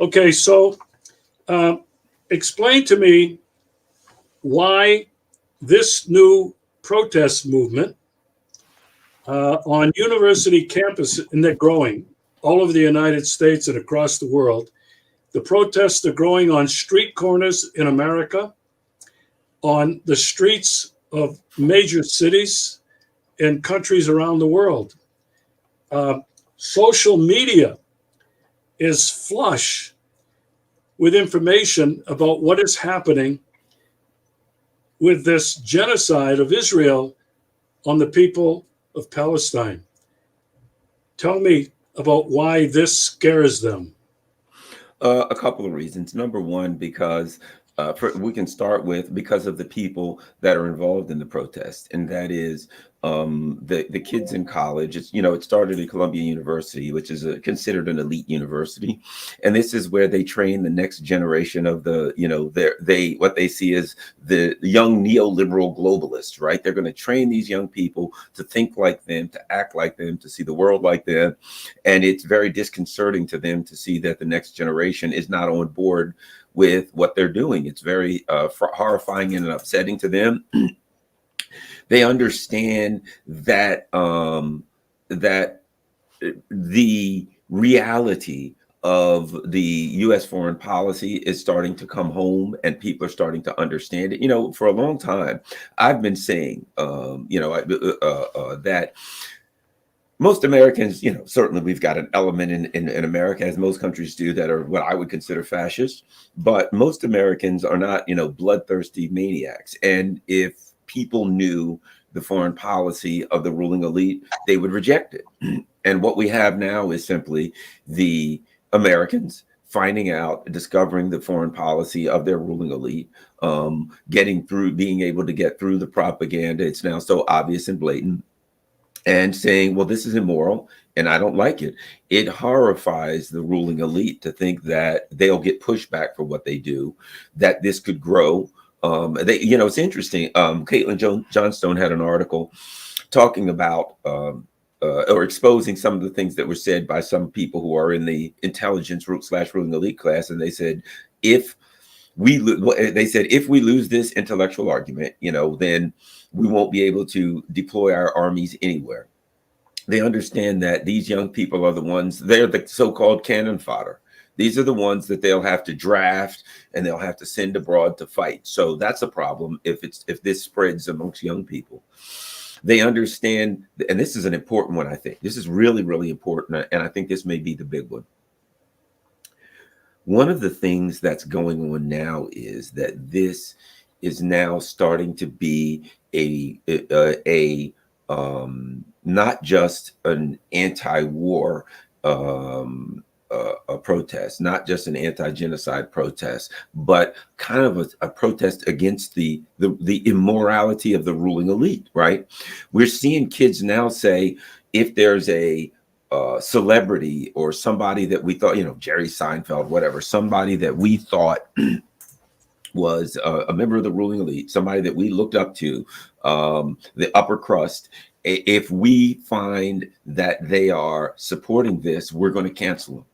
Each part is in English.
Okay, so uh, explain to me why this new protest movement on university campus, and they're growing all over the United States and across the world. The protests are growing on street corners in America, on the streets of major cities in countries around the world. Uh, Social media is flush with information about what is happening with this genocide of Israel on the people of Palestine. Tell me about why this scares them. A couple of reasons. Number one, because we can start with because of the people that are involved in the protest, and that is the kids in college. It's it started at Columbia University, which is considered an elite university, and this is where they train the next generation of they what they see as the young neoliberal globalists. Right? They're going to train these young people to think like them, to act like them, to see the world like them, and it's very disconcerting to them to see that the next generation is not on board with what they're doing. It's very horrifying and upsetting to them. They understand that that the reality of the U.S. foreign policy is starting to come home, and people are starting to understand it. For a long time, I've been saying, that most Americans, certainly we've got an element in America, as most countries do, that are what I would consider fascist. But most Americans are not, bloodthirsty maniacs. And if people knew the foreign policy of the ruling elite, they would reject it. And what we have now is simply the Americans finding out, discovering the foreign policy of their ruling elite, being able to get through the propaganda. It's now so obvious and blatant, and saying, well, this is immoral and I don't like it. It horrifies the ruling elite to think that they'll get pushback for what they do, that this could grow. It's interesting. Caitlin Johnstone had an article talking about or exposing some of the things that were said by some people who are in the intelligence / ruling elite class. And they said, if we lose this intellectual argument, then we won't be able to deploy our armies anywhere. They understand that these young people are they're the so-called cannon fodder. These are the ones that they'll have to draft and they'll have to send abroad to fight. So that's a problem if this spreads amongst young people. They understand, and this is an important one, I think. This is really, really important, and I think this may be the big one. One of the things that's going on now is that this is now starting to be not just an anti-war a protest, not just an anti-genocide protest, but kind of a protest against the immorality of the ruling elite, right? We're seeing kids now say, if there's a celebrity or somebody that we thought, Jerry Seinfeld, whatever, somebody that we thought was a member of the ruling elite, somebody that we looked up to, the upper crust, if we find that they are supporting this, we're going to cancel them.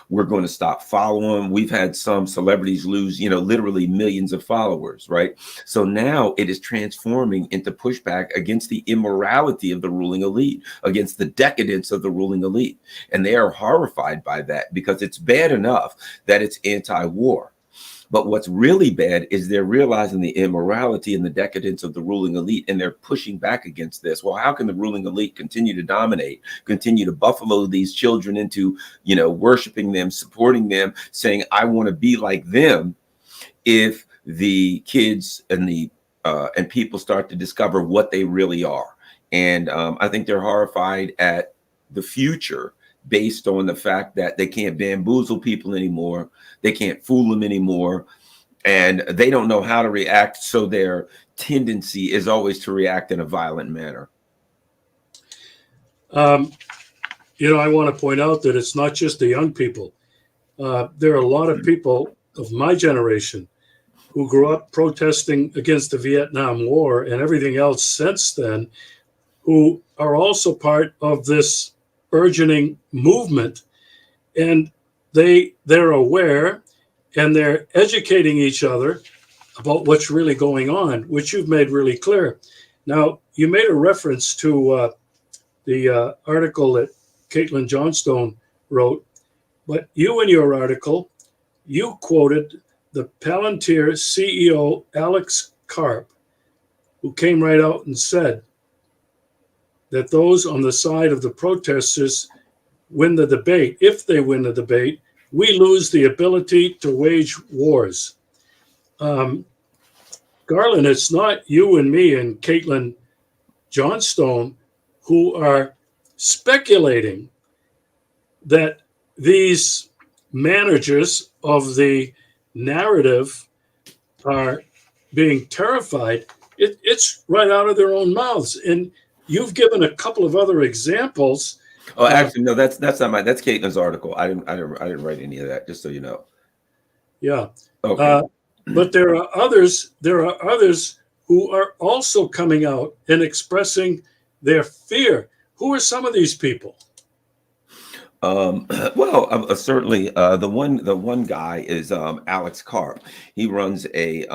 We're going to stop following them. We've had some celebrities lose, literally millions of followers, right? So now it is transforming into pushback against the immorality of the ruling elite, against the decadence of the ruling elite. And they are horrified by that because it's bad enough that it's anti-war. But what's really bad is they're realizing the immorality and the decadence of the ruling elite, and they're pushing back against this. Well, how can the ruling elite continue to dominate, continue to buffalo these children into, worshiping them, supporting them, saying, I want to be like them, if the kids and and people start to discover what they really are? And I think they're horrified at the future, based on the fact that they can't bamboozle people anymore. They can't fool them anymore. And they don't know how to react. So their tendency is always to react in a violent manner. I want to point out that it's not just the young people. There are a lot of people of my generation who grew up protesting against the Vietnam War and everything else since then, who are also part of this burgeoning movement. And they're aware and they're educating each other about what's really going on, which you've made really clear. Now, you made a reference to the article that Caitlin Johnstone wrote, but you in your article, you quoted the Palantir CEO, Alex Karp, who came right out and said that those on the side of the protesters win the debate. If they win the debate, we lose the ability to wage wars. Garland, it's not you and me and Caitlin Johnstone who are speculating that these managers of the narrative are being terrified. It's right out of their own mouths. And you've given a couple of other examples. Oh, actually, no, that's not mine. That's Caitlin's article. I didn't write any of that, just so you know. Yeah. Okay. But there are others who are also coming out and expressing their fear. Who are some of these people? Well, certainly the one guy is Alex Karp. He runs a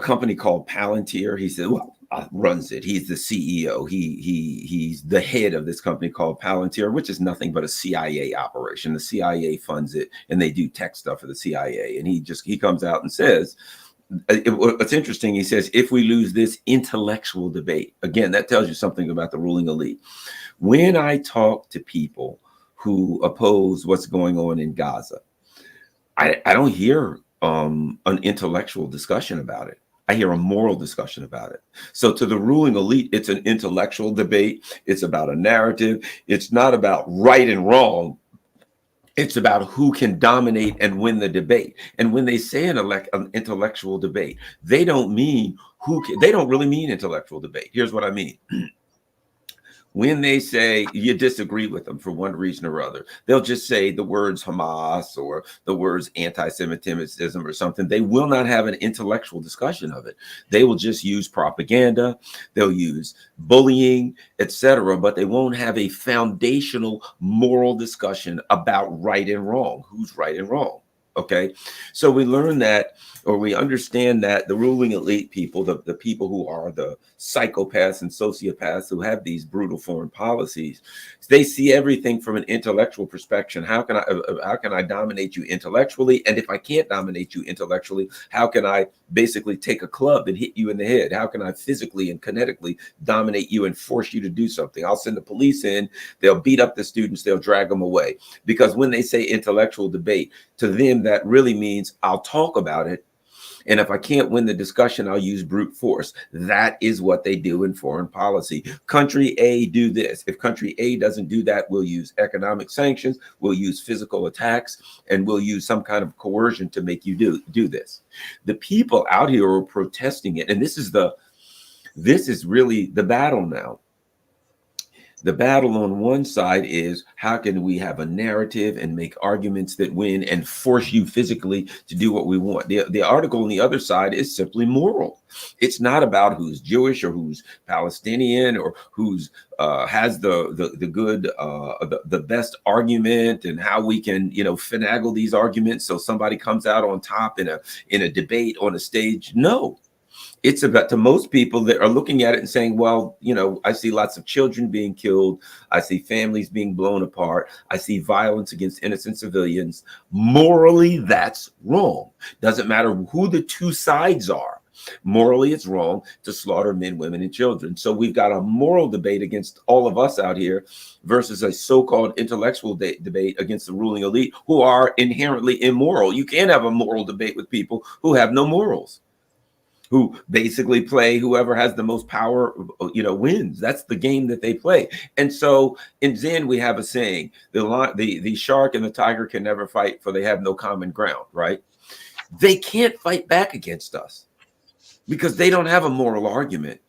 company called Palantir. He said, well, runs it. He's the CEO. He's the head of this company called Palantir, which is nothing but a CIA operation. The CIA funds it, and they do tech stuff for the CIA. And he comes out and says, what's interesting, he says, if we lose this intellectual debate, again, that tells you something about the ruling elite. When I talk to people who oppose what's going on in Gaza, I don't hear an intellectual discussion about it. I hear a moral discussion about it. So to the ruling elite, it's an intellectual debate. It's about a narrative. It's not about right and wrong. It's about who can dominate and win the debate. And when they say an intellectual debate, they don't mean they don't really mean intellectual debate. Here's what I mean. When they say you disagree with them for one reason or other, they'll just say the words Hamas or the words anti-Semitism or something. They will not have an intellectual discussion of it. They will just use propaganda. They'll use bullying, etc. But they won't have a foundational moral discussion about right and wrong. Who's right and wrong? Okay, so we learn that, or we understand that the ruling elite people, the people who are the psychopaths and sociopaths who have these brutal foreign policies, they see everything from an intellectual perspective. How can I dominate you intellectually? And if I can't dominate you intellectually, how can I basically take a club and hit you in the head? How can I physically and kinetically dominate you and force you to do something? I'll send the police in, they'll beat up the students, they'll drag them away. Because when they say intellectual debate, to them, that really means I'll talk about it. And if I can't win the discussion, I'll use brute force. That is what they do in foreign policy. Country A do this. If country A doesn't do that, we'll use economic sanctions, we'll use physical attacks, and we'll use some kind of coercion to make you do this. The people out here are protesting it. And this is really the battle now. The battle on one side is how can we have a narrative and make arguments that win and force you physically to do what we want. The article on the other side is simply moral. It's not about who's Jewish or who's Palestinian or who's has the best argument and how we can finagle these arguments so somebody comes out on top in a debate on a stage. No. It's about, to most people that are looking at it and saying, well, I see lots of children being killed. I see families being blown apart. I see violence against innocent civilians. Morally, that's wrong. Doesn't matter who the two sides are. Morally, it's wrong to slaughter men, women, and children. So we've got a moral debate against all of us out here versus a so-called intellectual debate against the ruling elite who are inherently immoral. You can't have a moral debate with people who have no morals, who basically play whoever has the most power, wins. That's the game that they play. And so in Zen, we have a saying, the shark and the tiger can never fight, for they have no common ground, right? They can't fight back against us because they don't have a moral argument.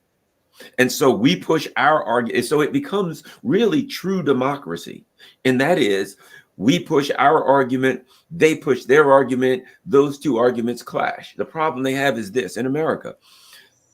And so we push our argument. So it becomes really true democracy. And that is, we push our argument, they push their argument, those two arguments clash. The problem they have is this: in America,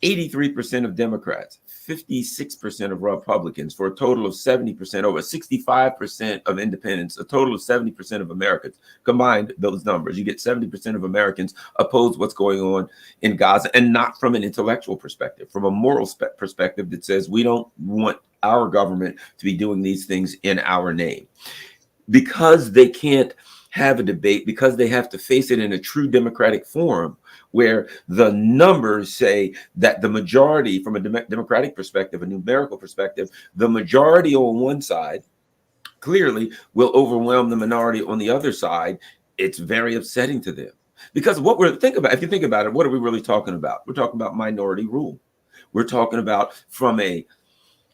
83% of Democrats, 56% of Republicans, for a total of 70%, over 65% of independents, a total of 70% of Americans. Combined those numbers, you get 70% of Americans oppose what's going on in Gaza, and not from an intellectual perspective, from a moral perspective that says we don't want our government to be doing these things in our name. Because they can't have a debate, because they have to face it in a true democratic forum, where the numbers say that the majority, from a democratic perspective, a numerical perspective, the majority on one side clearly will overwhelm the minority on the other side. It's very upsetting to them. Because if you think about it, what are we really talking about? We're talking about minority rule. We're talking about, from a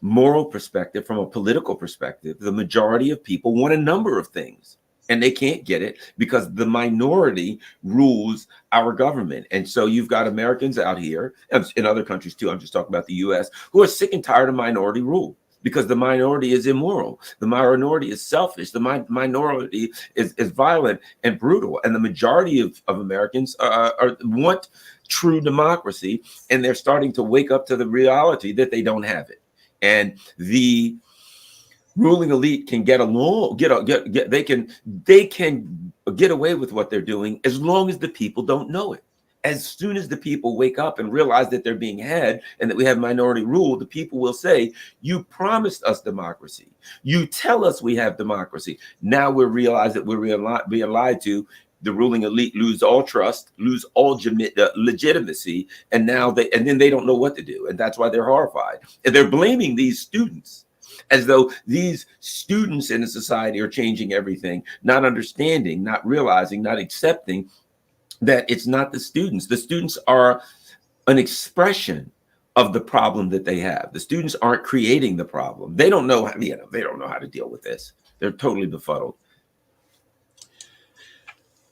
moral perspective, from a political perspective, the majority of people want a number of things, and they can't get it because the minority rules our government. And so you've got Americans out here, in other countries too, I'm just talking about the US, who are sick and tired of minority rule, because the minority is immoral, the minority is selfish, the minority is violent and brutal, and the majority of Americans want true democracy, and they're starting to wake up to the reality that they don't have it. And the ruling elite can get along, they can get away with what they're doing as long as the people don't know it. As soon as the people wake up and realize that they're being had and that we have minority rule, the people will say, you promised us democracy. You tell us we have democracy. Now we realize that we're being lied to. The ruling elite lose all trust, lose all legitimacy, and then they don't know what to do, and that's why they're horrified. And they're blaming these students, as though these students in the society are changing everything, not understanding, not realizing, not accepting that it's not the students. The students are an expression of the problem that they have. The students aren't creating the problem. They don't know, they don't know how to deal with this. They're totally befuddled.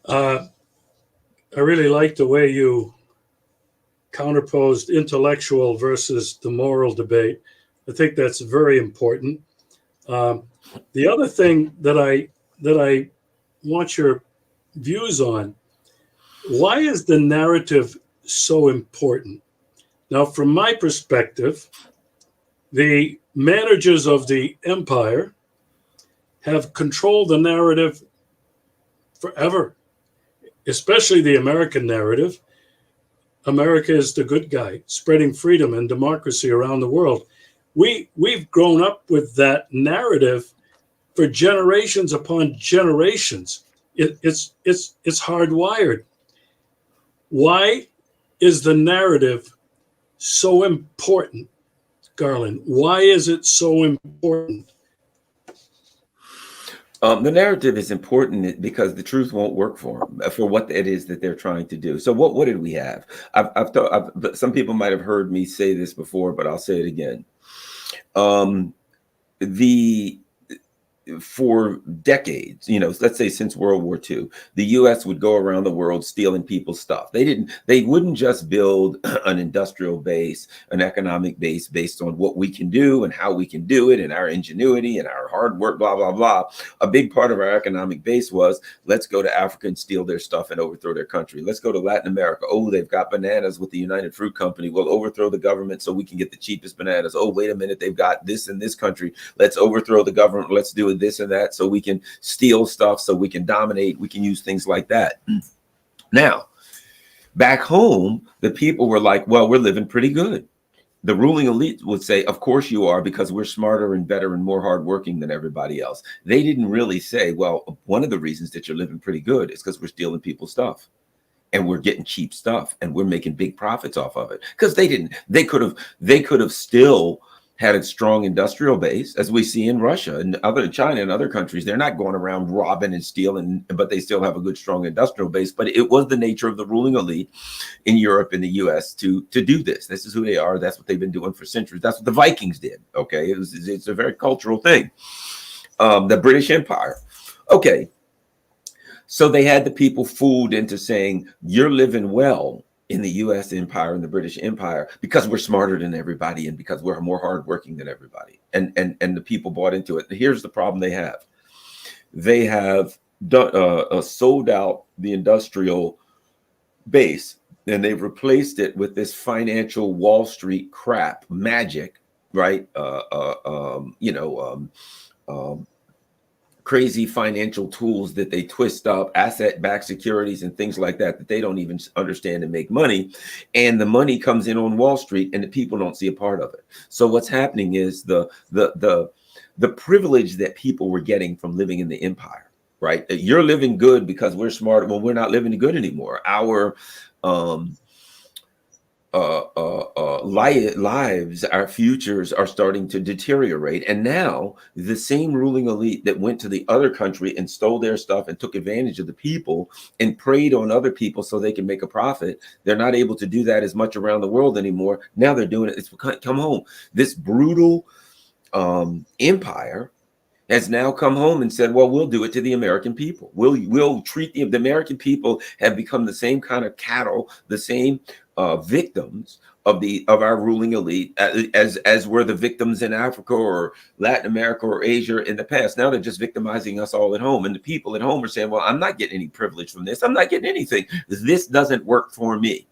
I really like the way you counterposed intellectual versus the moral debate. I think that's very important. The other thing that I want your views on, why is the narrative so important? Now, from my perspective, the managers of the empire have controlled the narrative forever, especially the American narrative. America is the good guy, spreading freedom and democracy around the world. We've grown up with that narrative for generations upon generations. It's hardwired. Why is the narrative so important, Garland? Why is it so important? The narrative is important because the truth won't work for them, for what it is that they're trying to do. So what did we have? Some people might have heard me say this before, but I'll say it again. For decades, let's say since World War II, the US would go around the world stealing people's stuff. They wouldn't just build an industrial base, an economic base based on what we can do and how we can do it and our ingenuity and our hard work, blah, blah, blah. A big part of our economic base was, let's go to Africa and steal their stuff and overthrow their country. Let's go to Latin America. Oh, they've got bananas with the United Fruit Company. We'll overthrow the government so we can get the cheapest bananas. Oh, wait a minute, they've got this in this country. Let's overthrow the government. Let's do this and that so we can steal stuff, so we can dominate. We can use things like that. Now, back home, the people were like, well, we're living pretty good. The ruling elite would say, of course you are, because we're smarter and better and more hardworking than everybody else. They didn't really say, well, one of the reasons that you're living pretty good is because we're stealing people's stuff and we're getting cheap stuff and we're making big profits off of it. Because they could have still had a strong industrial base, as we see in Russia and China and other countries. They're not going around robbing and stealing, but they still have a good, strong industrial base. But it was the nature of the ruling elite in Europe and the US to do this. This is who they are. That's what they've been doing for centuries. That's what the Vikings did. Okay. It's a very cultural thing. The British Empire. Okay. So they had the people fooled into saying, you're living well in the US empire and the British Empire because we're smarter than everybody and because we're more hardworking than everybody. And the people bought into it. Here's the problem they have. They have sold out the industrial base, and they've replaced it with this financial Wall Street crap, magic, right? Crazy financial tools that they twist up, asset-backed securities and things like that, that they don't even understand and make money. And the money comes in on Wall Street and the people don't see a part of it. So what's happening is the privilege that people were getting from living in the empire, right? You're living good because we're smart. Well, we're not living good anymore. Our lives, our futures are starting to deteriorate. And now the same ruling elite that went to the other country and stole their stuff and took advantage of the people and preyed on other people so they can make a profit, they're not able to do that as much around the world anymore. Now they're doing it. It's come home. This brutal empire has now come home and said, well, we'll do it to the American people. We'll treat the American people have become the same kind of cattle, the same victims of our ruling elite as were the victims in Africa or Latin America or Asia in the past. Now they're just victimizing us all at home. And the people at home are saying, well, I'm not getting any privilege from this. I'm not getting anything. This doesn't work for me.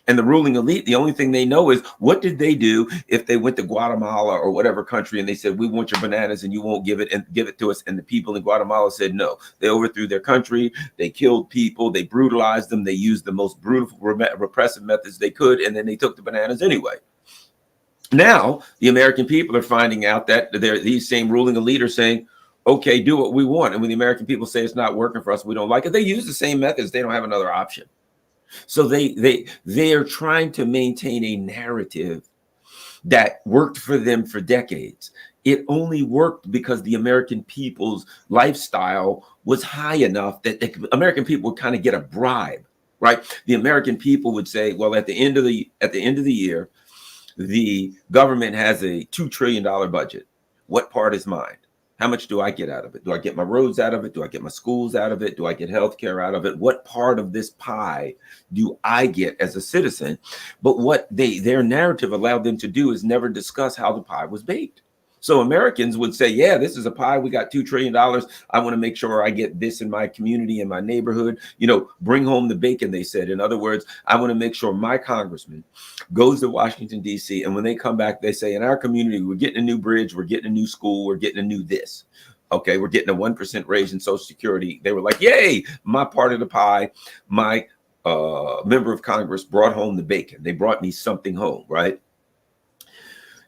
And the ruling elite, the only thing they know is, what did they do if they went to Guatemala or whatever country and they said, we want your bananas and you won't give it to us? And the people in Guatemala said no. They overthrew their country. They killed people. They brutalized them. They used the most brutal repressive methods they could. And then they took the bananas anyway. Now, the American people are finding out that these same ruling elite are saying, okay, do what we want. And when the American people say it's not working for us, we don't like it, they use the same methods. They don't have another option. So they are trying to maintain a narrative that worked for them for decades. It only worked because the American people's lifestyle was high enough that the American people would kind of get a bribe, right? The American people would say, well, at the end of the year, the government has a $2 trillion budget. What part is mine? How much do I get out of it? Do I get my roads out of it? Do I get my schools out of it? Do I get healthcare out of it? What part of this pie do I get as a citizen? But what their narrative allowed them to do is never discuss how the pie was baked. So Americans would say, yeah, this is a pie. We got $2 trillion. I want to make sure I get this in my community, in my neighborhood. Bring home the bacon, they said. In other words, I want to make sure my congressman goes to Washington, D.C. And when they come back, they say, in our community, we're getting a new bridge. We're getting a new school. We're getting a new this. Okay, we're getting a 1% raise in Social Security. They were like, yay, my part of the pie. My member of Congress brought home the bacon. They brought me something home, right?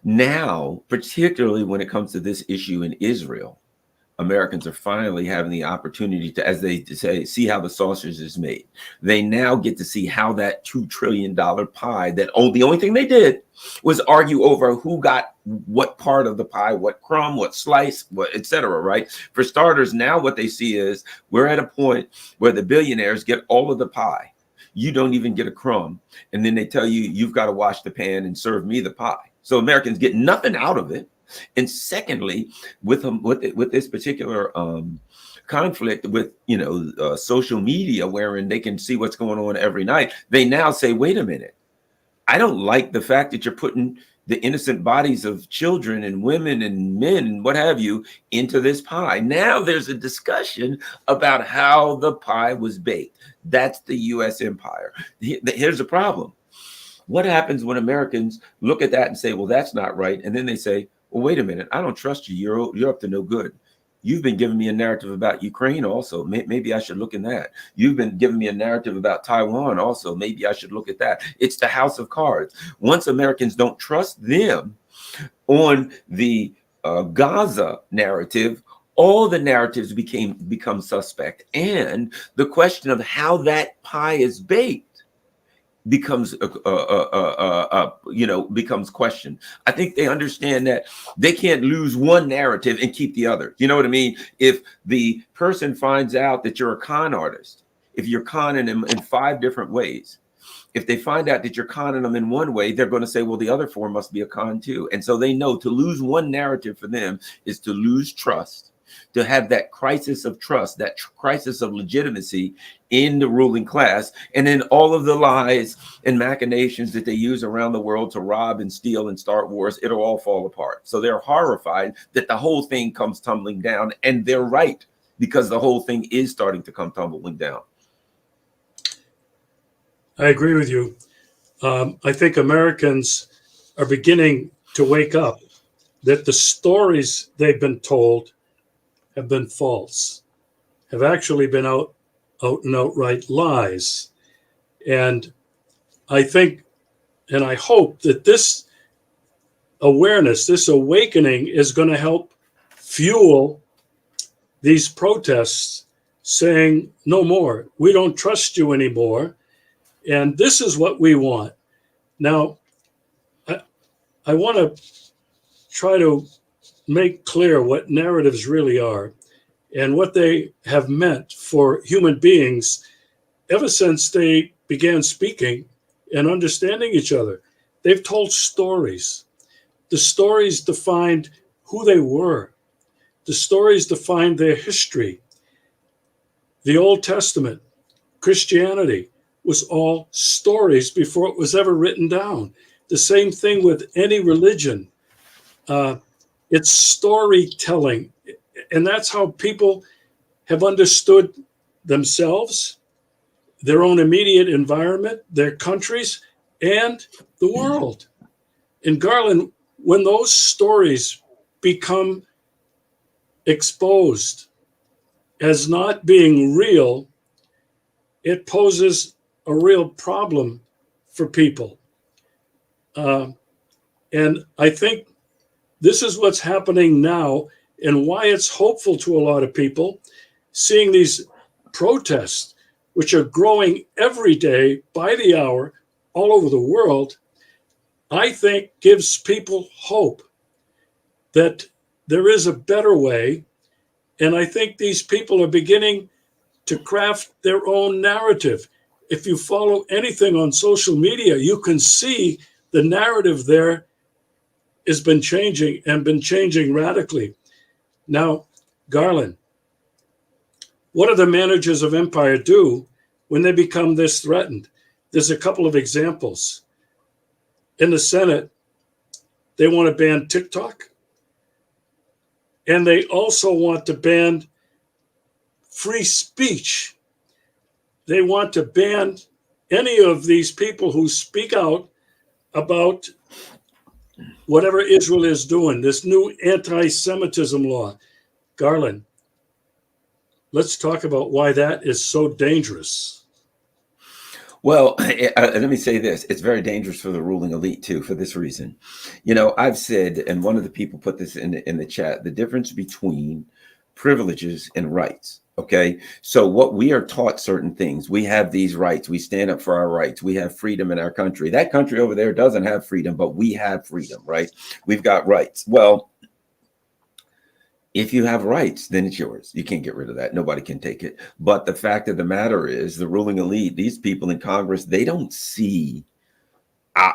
Now, particularly when it comes to this issue in Israel, Americans are finally having the opportunity to, as they say, see how the sausage is made. They now get to see how that $2 trillion pie, the only thing they did was argue over who got what part of the pie, what crumb, what slice, what, et cetera, right? For starters, now what they see is we're at a point where the billionaires get all of the pie. You don't even get a crumb. And then they tell you, you've got to wash the pan and serve me the pie. So Americans get nothing out of it. And secondly, with this particular conflict with social media, wherein they can see what's going on every night, they now say, wait a minute, I don't like the fact that you're putting the innocent bodies of children and women and men and what have you into this pie. Now there's a discussion about how the pie was baked. That's the U.S. empire. Here's the problem. What happens when Americans look at that and say, well, that's not right? And then they say, well, wait a minute, I don't trust you. You're up to no good. You've been giving me a narrative about Ukraine also. Maybe I should look in that. You've been giving me a narrative about Taiwan also. Maybe I should look at that. It's the house of cards. Once Americans don't trust them on the Gaza narrative, all the narratives become suspect. And the question of how that pie is baked becomes becomes questioned. I think they understand that they can't lose one narrative and keep the other. You know what I mean? If the person finds out that you're a con artist, if you're conning them in 5 different ways, if they find out that you're conning them in one way, they're going to say, well, the other 4 must be a con too. And so they know to lose one narrative for them is to lose trust, to have that crisis of trust, that crisis of legitimacy in the ruling class. And then all of the lies and machinations that they use around the world to rob and steal and start wars, it'll all fall apart. So they're horrified that the whole thing comes tumbling down. And they're right, because the whole thing is starting to come tumbling down. I agree with you. I think Americans are beginning to wake up that the stories they've been told have been false, have actually been out and outright lies. And I think, and I hope that this awareness, this awakening is going to help fuel these protests saying, no more, we don't trust you anymore. And this is what we want. Now, I want to try to make clear what narratives really are and what they have meant for human beings ever since they began speaking and understanding each other. They've told stories. The stories defined who they were. The stories defined their history. The Old Testament, Christianity, was all stories before it was ever written down. The same thing with any religion. It's storytelling. And that's how people have understood themselves, their own immediate environment, their countries, and the world. And Garland, when those stories become exposed as not being real, it poses a real problem for people. And I think this is what's happening now and why it's hopeful to a lot of people, seeing these protests, which are growing every day by the hour all over the world, I think gives people hope that there is a better way. And I think these people are beginning to craft their own narrative. If you follow anything on social media, you can see the narrative there has been changing and been changing radically. Now, Garland, what do the managers of empire do when they become this threatened? There's a couple of examples. In the Senate, they want to ban TikTok, and they also want to ban free speech. They want to ban any of these people who speak out about whatever Israel is doing, this new anti-Semitism law. Garland, let's talk about why that is so dangerous. Well, let me say this. It's very dangerous for the ruling elite, too, for this reason. You know, I've said, and one of the people put this in the chat, the difference between privileges and rights. Okay, so what we are taught certain things. We have these rights. We stand up for our rights. We have freedom in our country. That country over there doesn't have freedom, but we have freedom, right? We've got rights. Well, if you have rights, then it's yours. You can't get rid of that. Nobody can take it. But the fact of the matter is the ruling elite, these people in Congress, they don't see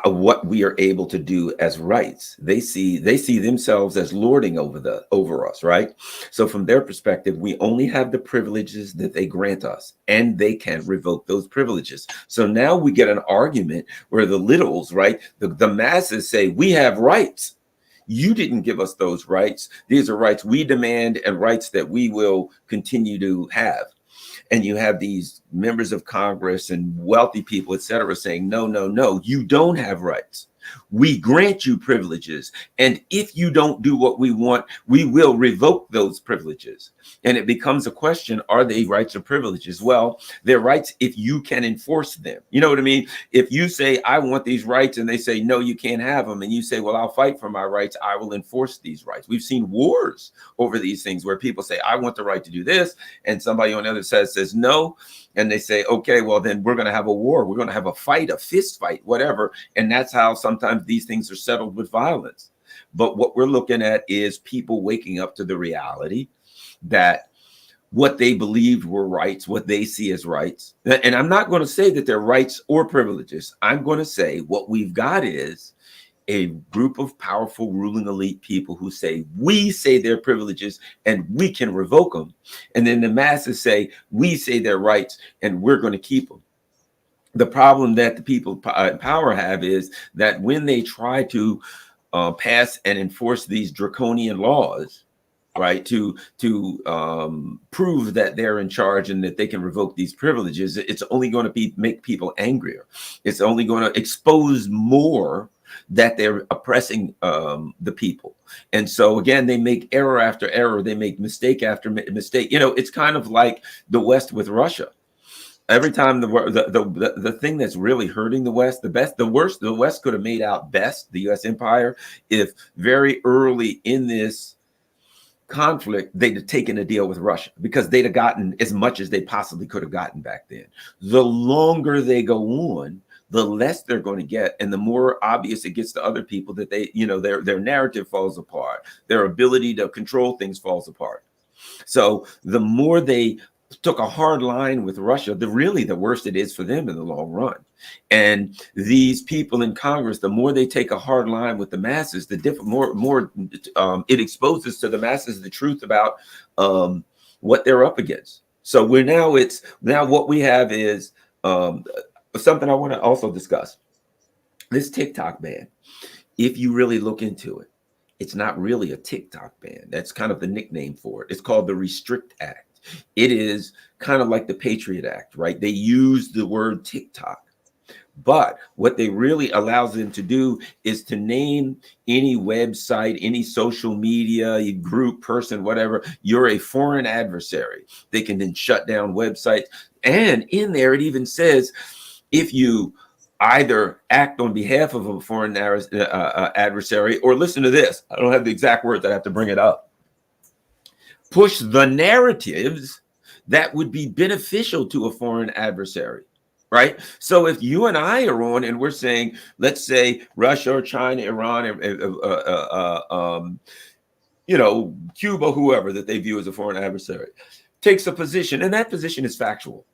what we are able to do as rights. They see themselves as lording over us, right? So from their perspective, we only have the privileges that they grant us, and they can revoke those privileges. So now we get an argument where the littles, right, the masses say we have rights. You didn't give us those rights. These are rights we demand and rights that we will continue to have. And you have these members of Congress and wealthy people, et cetera, saying, no, no, no, you don't have rights. We grant you privileges. And if you don't do what we want, we will revoke those privileges. And it becomes a question, are they rights or privileges? Well, they're rights if you can enforce them. You know what I mean? If you say, I want these rights, and they say, no, you can't have them. And you say, well, I'll fight for my rights. I will enforce these rights. We've seen wars over these things where people say, I want the right to do this. And somebody on the other side says no. And they say, okay, well, then we're going to have a war. We're going to have a fight, a fist fight, whatever. And that's how sometimes these things are settled with violence. But what we're looking at is people waking up to the reality that what they believed were rights, what they see as rights. And I'm not going to say that they're rights or privileges. I'm going to say what we've got is a group of powerful ruling elite people who say, we say they're privileges and we can revoke them. And then the masses say, we say they're rights and we're going to keep them. The problem that the people in power have is that when they try to pass and enforce these draconian laws, right, to prove that they're in charge and that they can revoke these privileges, it's only going to make people angrier. It's only going to expose more that they're oppressing the people. And so again, they make error after error. They make mistake after mistake. You know, it's kind of like the West with Russia. Every time the thing that's really hurting the West, the worst the West could have made out best, the U.S. empire, if very early in this conflict they'd have taken a deal with Russia, because they'd have gotten as much as they possibly could have gotten back then. The longer they go on, the less they're going to get, and the more obvious it gets to other people that they, you know, their narrative falls apart, their ability to control things falls apart. So the more they took a hard line with Russia, the worse it is for them in the long run. And these people in Congress, the more they take a hard line with the masses, the more it exposes to the masses the truth about what they're up against. So now what we have is something I want to also discuss. This TikTok ban, if you really look into it, it's not really a TikTok ban. That's kind of the nickname for it. It's called the Restrict Act. It is kind of like the Patriot Act, right? They use the word TikTok, but what they really allows them to do is to name any website, any social media group, person, whatever. You're a foreign adversary. They can then shut down websites. And in there, it even says, if you either act on behalf of a foreign adversary, or listen to this, I don't have the exact words, I have to bring it up, push the narratives that would be beneficial to a foreign adversary, right? So if you and I are on and we're saying, let's say Russia or China, Iran, you know, Cuba, whoever that they view as a foreign adversary, takes a position, and that position is factual,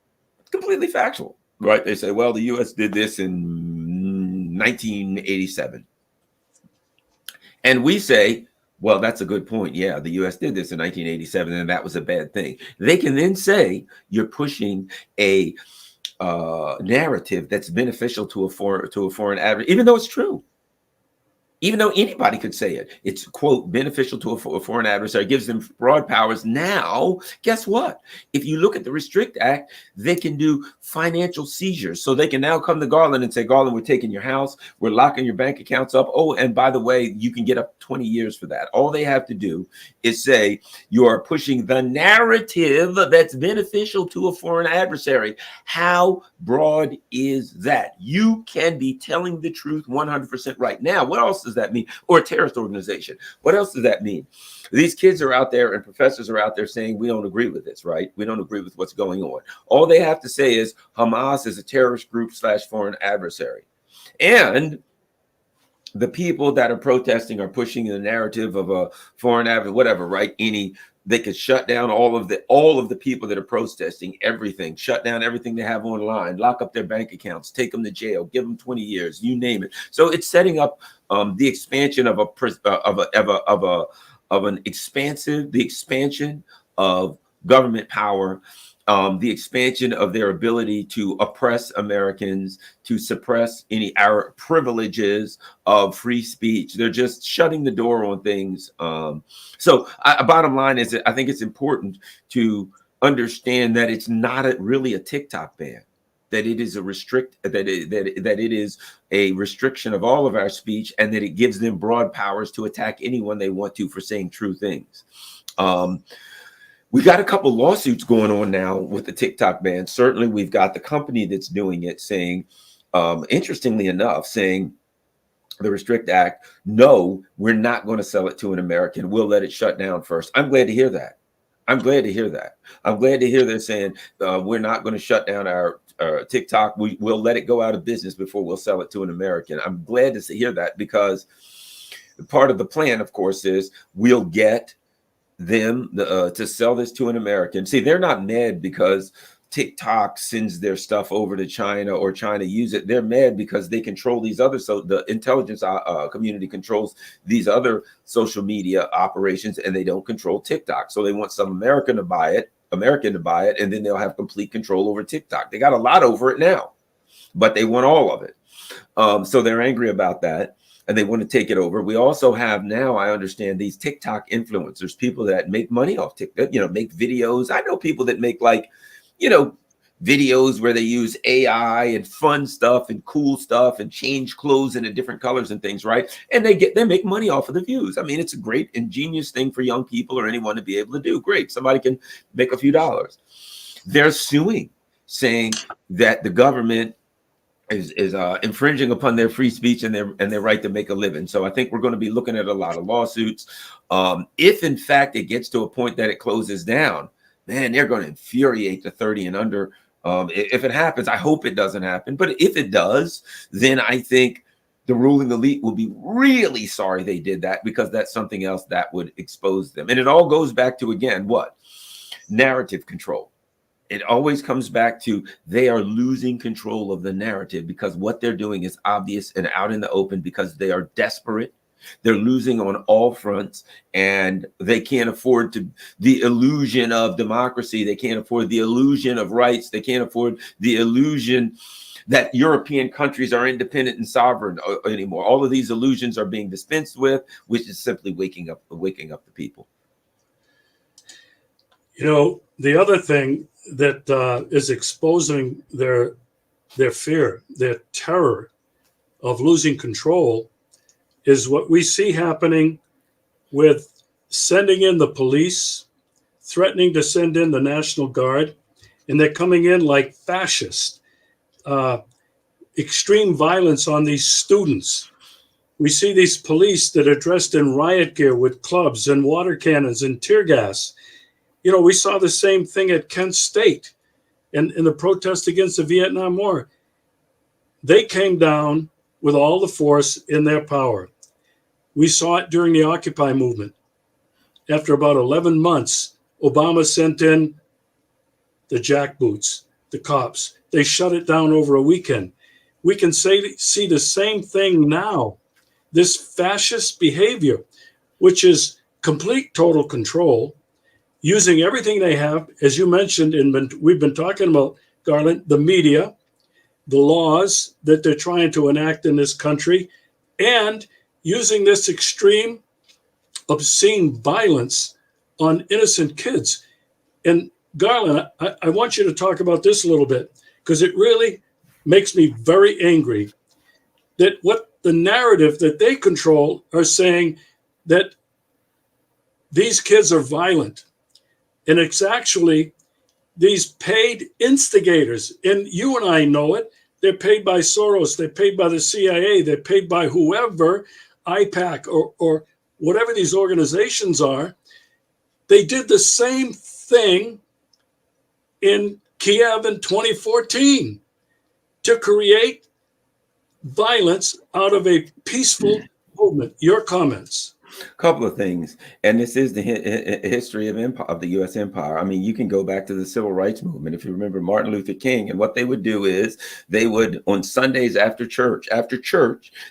completely factual, right? They say, well, the U.S. did this in 1987. And we say, well, that's a good point. Yeah, the U.S. did this in 1987, and that was a bad thing. They can then say you're pushing a narrative that's beneficial to a foreign adversary, even though it's true. Even though anybody could say it, it's, quote, beneficial to a foreign adversary, gives them broad powers. Now, guess what? If you look at the Restrict Act, they can do financial seizures. So they can now come to Garland and say, Garland, we're taking your house, we're locking your bank accounts up. Oh, and by the way, you can get up 20 years for that. All they have to do is say, you are pushing the narrative that's beneficial to a foreign adversary. How broad is that? You can be telling the truth 100% right now. What else does that mean? Or a terrorist organization. What else does that mean? These kids are out there and professors are out there saying, we don't agree with this, right? We don't agree with what's going on. All they have to say is Hamas is a terrorist group / foreign adversary. And the people that are protesting are pushing the narrative of a foreign adversary, whatever, right? They could shut down all of the people that are protesting, everything, shut down everything they have online, lock up their bank accounts, take them to jail, give them 20 years, you name it. So it's setting up the expansion of the expansion of government power, the expansion of their ability to oppress Americans, to suppress any our privileges of free speech. They're just shutting the door on things. So bottom line is that I think it's important to understand that it's not really a TikTok ban, that it is that it is a restriction of all of our speech, and that it gives them broad powers to attack anyone they want to for saying true things. We got a couple lawsuits going on now with the TikTok ban. Certainly, we've got the company that's doing it saying, interestingly enough, saying the Restrict Act, no, we're not going to sell it to an American. We'll let it shut down first. I'm glad to hear that. I'm glad to hear that. I'm glad to hear they're saying we're not going to shut down our TikTok. We'll let it go out of business before we'll sell it to an American. I'm glad to hear that, because part of the plan, of course, is we'll get them to sell this to an American. See, they're not mad because TikTok sends their stuff over to China or China use it. They're mad because they control these other, so the intelligence community controls these other social media operations, and they don't control TikTok. So they want some American to buy it, and then they'll have complete control over TikTok. They got a lot over it now, but they want all of it. So they're angry about that, and they want to take it over. We also have now, I understand, these TikTok influencers, people that make money off TikTok, make videos. I know people that make videos where they use AI and fun stuff and cool stuff and change clothes into different colors and things, right? And they make money off of the views. I mean, it's a great ingenious thing for young people or anyone to be able to do. Great. Somebody can make a few dollars. They're suing, saying that the government is infringing upon their free speech and their right to make a living. So I think we're going to be looking at a lot of lawsuits. If in fact it gets to a point that it closes down, man, they're going to infuriate the 30 and under. If it happens, I hope it doesn't happen. But if it does, then I think the ruling elite will be really sorry they did that, because that's something else that would expose them. And it all goes back to, again, what? Narrative control. It always comes back to they are losing control of the narrative, because what they're doing is obvious and out in the open, because they are desperate. They're losing on all fronts, and they can't afford the illusion of democracy. They can't afford the illusion of rights. They can't afford the illusion that European countries are independent and sovereign anymore. All of these illusions are being dispensed with, which is simply waking up the people. You know, the other thing that is exposing their fear, their terror of losing control, is what we see happening with sending in the police, threatening to send in the National Guard, and they're coming in like fascists. Extreme violence on these students. We see these police that are dressed in riot gear with clubs and water cannons and tear gas. You know, we saw the same thing at Kent State in the protest against the Vietnam War. They came down with all the force in their power. We saw it during the Occupy movement. After about 11 months, Obama sent in the jackboots, the cops. They shut it down over a weekend. We can see the same thing now. This fascist behavior, which is complete total control, using everything they have, as you mentioned, and we've been talking about, Garland, the media, the laws that they're trying to enact in this country, and using this extreme, obscene violence on innocent kids. And Garland, I want you to talk about this a little bit, because it really makes me very angry that what the narrative that they control are saying that these kids are violent. And it's actually these paid instigators. And you and I know it. They're paid by Soros. They're paid by the CIA. They're paid by whoever, IPAC or whatever these organizations are. They did the same thing in Kiev in 2014 to create violence out of a peaceful movement. Your comments. Couple of things, and this is the history of the U.S. empire. I mean, you can go back to the civil rights movement. If you remember Martin Luther King, and what they would do is they would, on Sundays after church,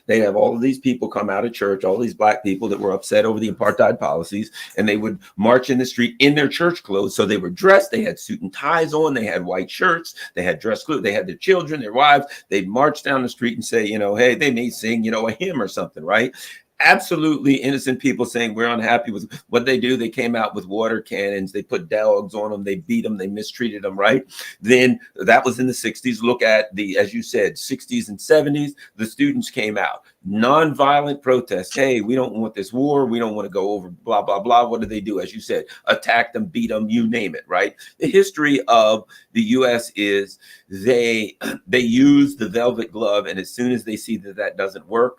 they have all of these people come out of church, all these black people that were upset over the apartheid policies, and they would march in the street in their church clothes. So they were dressed, they had suit and ties on, they had white shirts, they had dress clothes, they had their children, their wives. They'd march down the street and say, hey, they may sing, a hymn or something, right? Absolutely innocent people saying we're unhappy with what they do. They came out with water cannons. They put dogs on them. They beat them. They mistreated them, right? Then that was in the 60s. Look at as you said, 60s and 70s. The students came out. Nonviolent protests. Hey, we don't want this war. We don't want to go over blah, blah, blah. What do they do? As you said, attack them, beat them, you name it, right? The history of the U.S. is they use the velvet glove, and as soon as they see that doesn't work,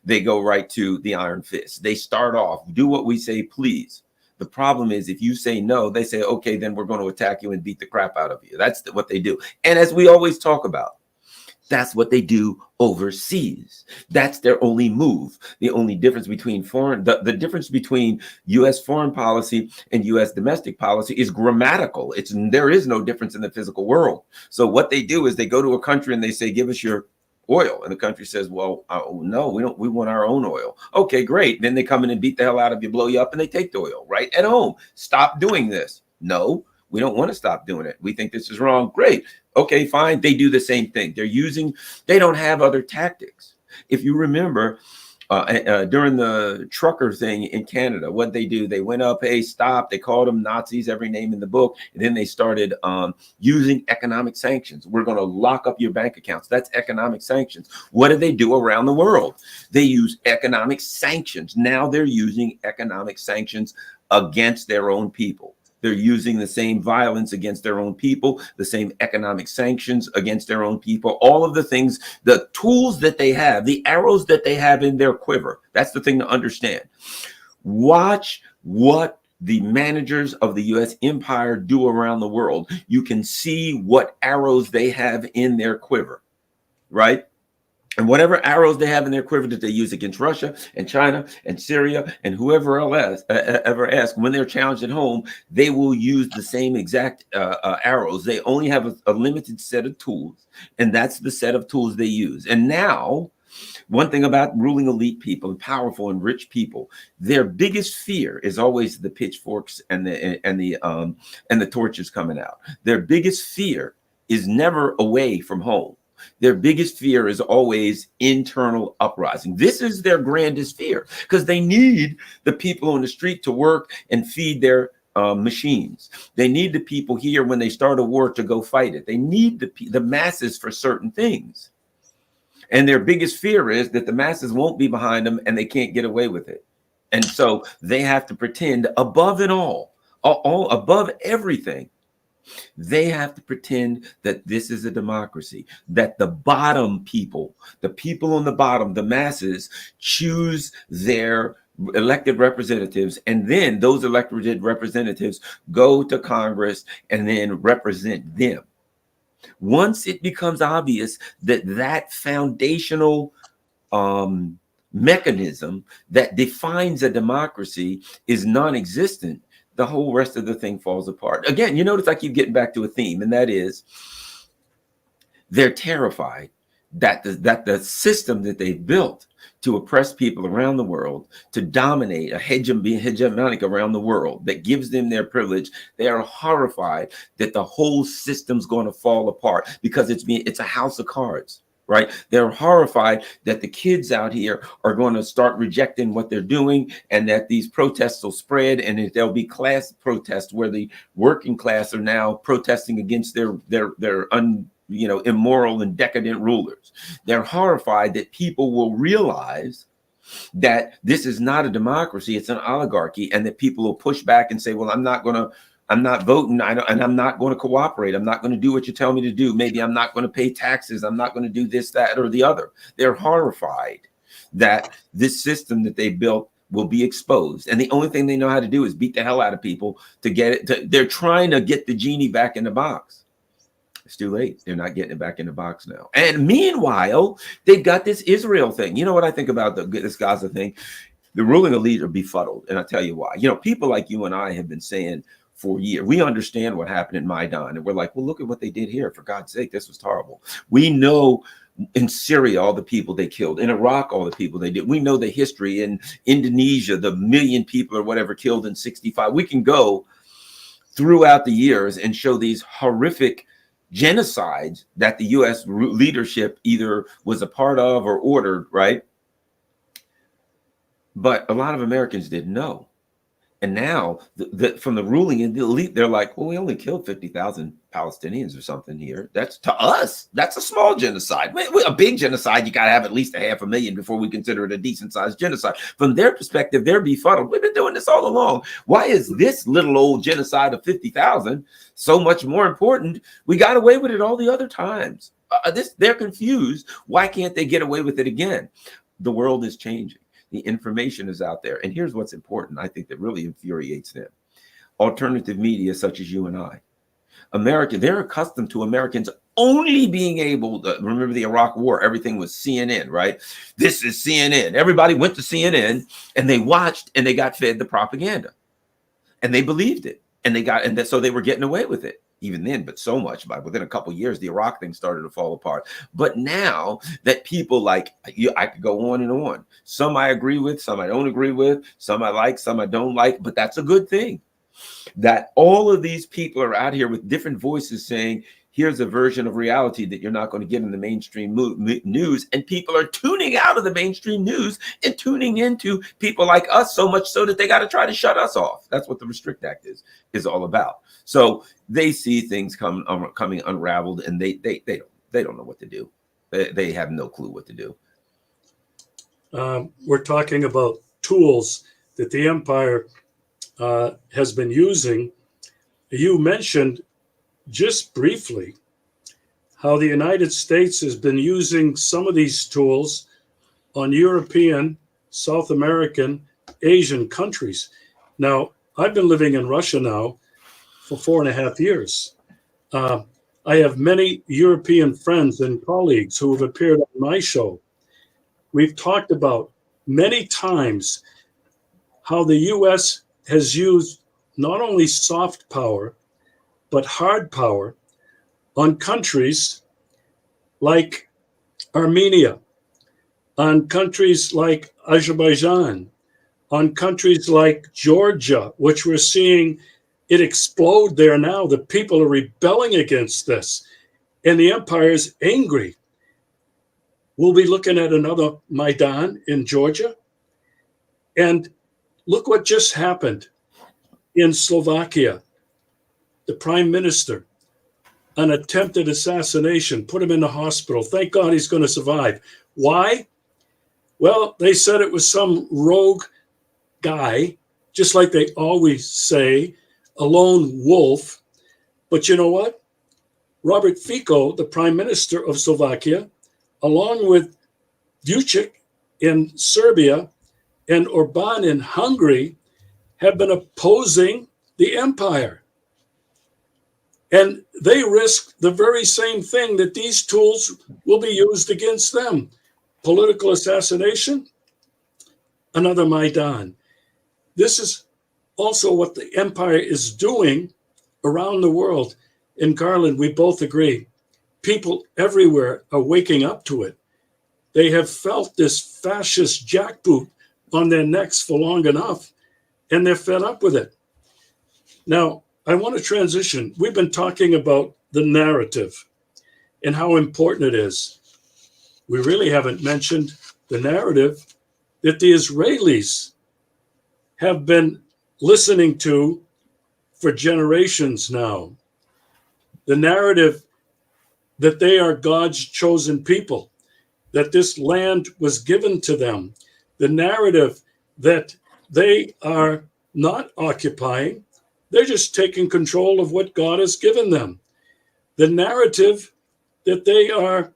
they go right to the iron fist. They start off, do what we say, please. The problem is if you say no, they say, okay, then we're going to attack you and beat the crap out of you. That's what they do. And as we always talk about, that's what they do overseas. That's their only move. The only difference between the difference between U.S. foreign policy and U.S. domestic policy is grammatical. There is no difference in the physical world. So what they do is they go to a country and they say, give us your oil, and the country says, well, no, we want our own oil. Okay, great. Then they come in and beat the hell out of you, blow you up, and they take the oil right at home. Stop doing this. No, we don't want to stop doing it. We think this is wrong. Great. Okay, fine. They do the same thing. They don't have other tactics. If you remember, during the trucker thing in Canada, what they do, they went up, hey, stop. They called them Nazis, every name in the book. And then they started using economic sanctions. We're going to lock up your bank accounts. That's economic sanctions. What do they do around the world? They use economic sanctions. Now they're using economic sanctions against their own people. They're using the same violence against their own people, the same economic sanctions against their own people, all of the things, the tools that they have, the arrows that they have in their quiver. That's the thing to understand. Watch what the managers of the U.S. empire do around the world. You can see what arrows they have in their quiver, right? And whatever arrows they have in their quiver that they use against Russia and China and Syria and whoever else ever ask, when they're challenged at home, they will use the same exact arrows. They only have a limited set of tools, and that's the set of tools they use. And now, one thing about ruling elite people and powerful and rich people, their biggest fear is always the pitchforks and the torches coming out. Their biggest fear is never away from home. Their biggest fear is always internal uprising. This is their grandest fear because they need the people on the street to work and feed their machines. They need the people here when they start a war to go fight it. They need the masses for certain things. And their biggest fear is that the masses won't be behind them and they can't get away with it. And so they have to pretend above it all above everything. They have to pretend that this is a democracy, that the bottom people, the people on the bottom, the masses, choose their elected representatives, and then those elected representatives go to Congress and then represent them. Once it becomes obvious that that foundational mechanism that defines a democracy is non-existent, the whole rest of the thing falls apart. Again, you notice I keep getting back to a theme, and that is they're terrified that the system that they've built to oppress people around the world, to dominate, being hegemonic around the world, that gives them their privilege, they are horrified that the whole system's going to fall apart because it's a house of cards. Right? They're horrified that the kids out here are going to start rejecting what they're doing, and that these protests will spread, and there'll be class protests where the working class are now protesting against their immoral and decadent rulers. They're horrified that people will realize that this is not a democracy, it's an oligarchy, and that people will push back and say, well, I'm not voting, and I'm not going to cooperate. I'm not going to do what you tell me to do. Maybe I'm not going to pay taxes. I'm not going to do this, that, or the other. They're horrified that this system that they built will be exposed. And the only thing they know how to do is beat the hell out of people to get it. They're trying to get the genie back in the box. It's too late. They're not getting it back in the box now. And meanwhile, they've got this Israel thing. You know what I think about this Gaza thing? The ruling elite are befuddled. And I'll tell you why. People like you and I have been saying for years, we understand what happened in Maidan. And we're like, well, look at what they did here. For God's sake, this was horrible. We know in Syria, all the people they killed. In Iraq, all the people they did. We know the history. In Indonesia, the 1 million people or whatever killed in 65. We can go throughout the years and show these horrific genocides that the U.S. leadership either was a part of or ordered, right? But a lot of Americans didn't know. And now from the ruling and the elite, they're like, well, we only killed 50,000 Palestinians or something here. That's, to us, that's a small genocide. A big genocide, you got to have at least 500,000 before we consider it a decent sized genocide. From their perspective, they're befuddled. We've been doing this all along. Why is this little old genocide of 50,000 so much more important? We got away with it all the other times. They're confused. Why can't they get away with it again? The world is changing. The information is out there. And here's what's important, I think, that really infuriates them. Alternative media such as you and I. They're accustomed to Americans only being able to remember the Iraq War. Everything was CNN, right? This is CNN. Everybody went to CNN and they watched and they got fed the propaganda. And they believed it. So they were getting away with it. Even then, but so much. By within a couple of years, the Iraq thing started to fall apart. But now that people like you, I could go on and on. Some I agree with, some I don't agree with, some I like, some I don't like. But that's a good thing. That all of these people are out here with different voices saying, here's a version of reality that you're not going to get in the mainstream news. And people are tuning out of the mainstream news and tuning into people like us, so much so that they got to try to shut us off. That's what the Restrict Act is all about. So they see things coming unraveled, and they don't know what to do. They have no clue what to do. We're talking about tools that the empire has been using. You mentioned just briefly how the United States has been using some of these tools on European, South American, Asian countries. Now, I've been living in Russia now for 4.5 years. I have many European friends and colleagues who have appeared on my show. We've talked about many times how the US has used not only soft power, but hard power on countries like Armenia, on countries like Azerbaijan, on countries like Georgia, which we're seeing it explode there now. The people are rebelling against this, and the empire is angry. We'll be looking at another Maidan in Georgia. And look what just happened in Slovakia. The prime minister, an attempted assassination, put him in the hospital. Thank God he's going to survive. Why? Well, they said it was some rogue guy, just like they always say, a lone wolf. But you know what? Robert Fico, the prime minister of Slovakia, along with Vučić in Serbia and Orban in Hungary, have been opposing the empire. And they risk the very same thing that these tools will be used against them. Political assassination, another Maidan. This is also what the empire is doing around the world. In Garland, we both agree. People everywhere are waking up to it. They have felt this fascist jackboot on their necks for long enough, and they're fed up with it. Now, I want to transition. We've been talking about the narrative and how important it is. We really haven't mentioned the narrative that the Israelis have been listening to for generations now. The narrative that they are God's chosen people, that this land was given to them. The narrative that they are not occupying, they're just taking control of what God has given them. The narrative that they are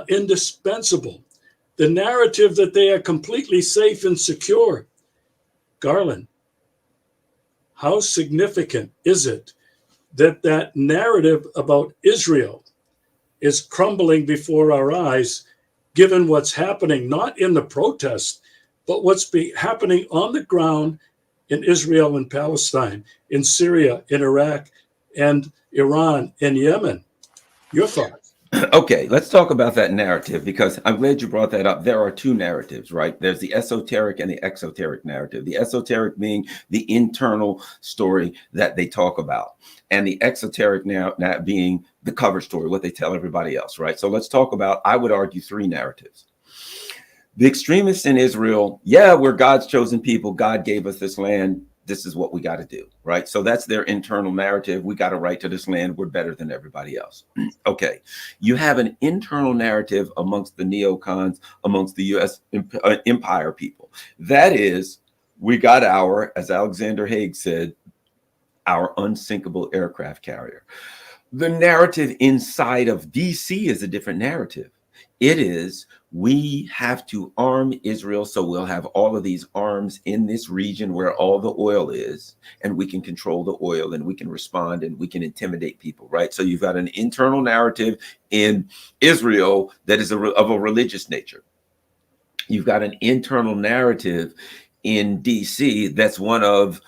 indispensable. The narrative that they are completely safe and secure. Garland, how significant is it that that narrative about Israel is crumbling before our eyes, given what's happening, not in the protest, but what's happening on the ground in Israel and Palestine, in Syria, in Iraq, and Iran, and Yemen? Your thoughts? Okay, let's talk about that narrative, because I'm glad you brought that up. There are two narratives, right? There's the esoteric and the exoteric narrative. The esoteric being the internal story that they talk about, and the exoteric now being the cover story, what they tell everybody else, right? So let's talk about, I would argue, three narratives. The extremists in Israel, yeah, we're God's chosen people. God gave us this land. This is what we got to do, right? So that's their internal narrative. We got a right to this land. We're better than everybody else. Okay. You have an internal narrative amongst the neocons, amongst the U.S. empire people. That is, we got our, as Alexander Haig said, our unsinkable aircraft carrier. The narrative inside of DC is a different narrative. It is, we have to arm Israel, so we'll have all of these arms in this region where all the oil is, and we can control the oil, and we can respond, and we can intimidate people, right? So you've got an internal narrative in Israel that is of a religious nature. You've got an internal narrative in DC that's one of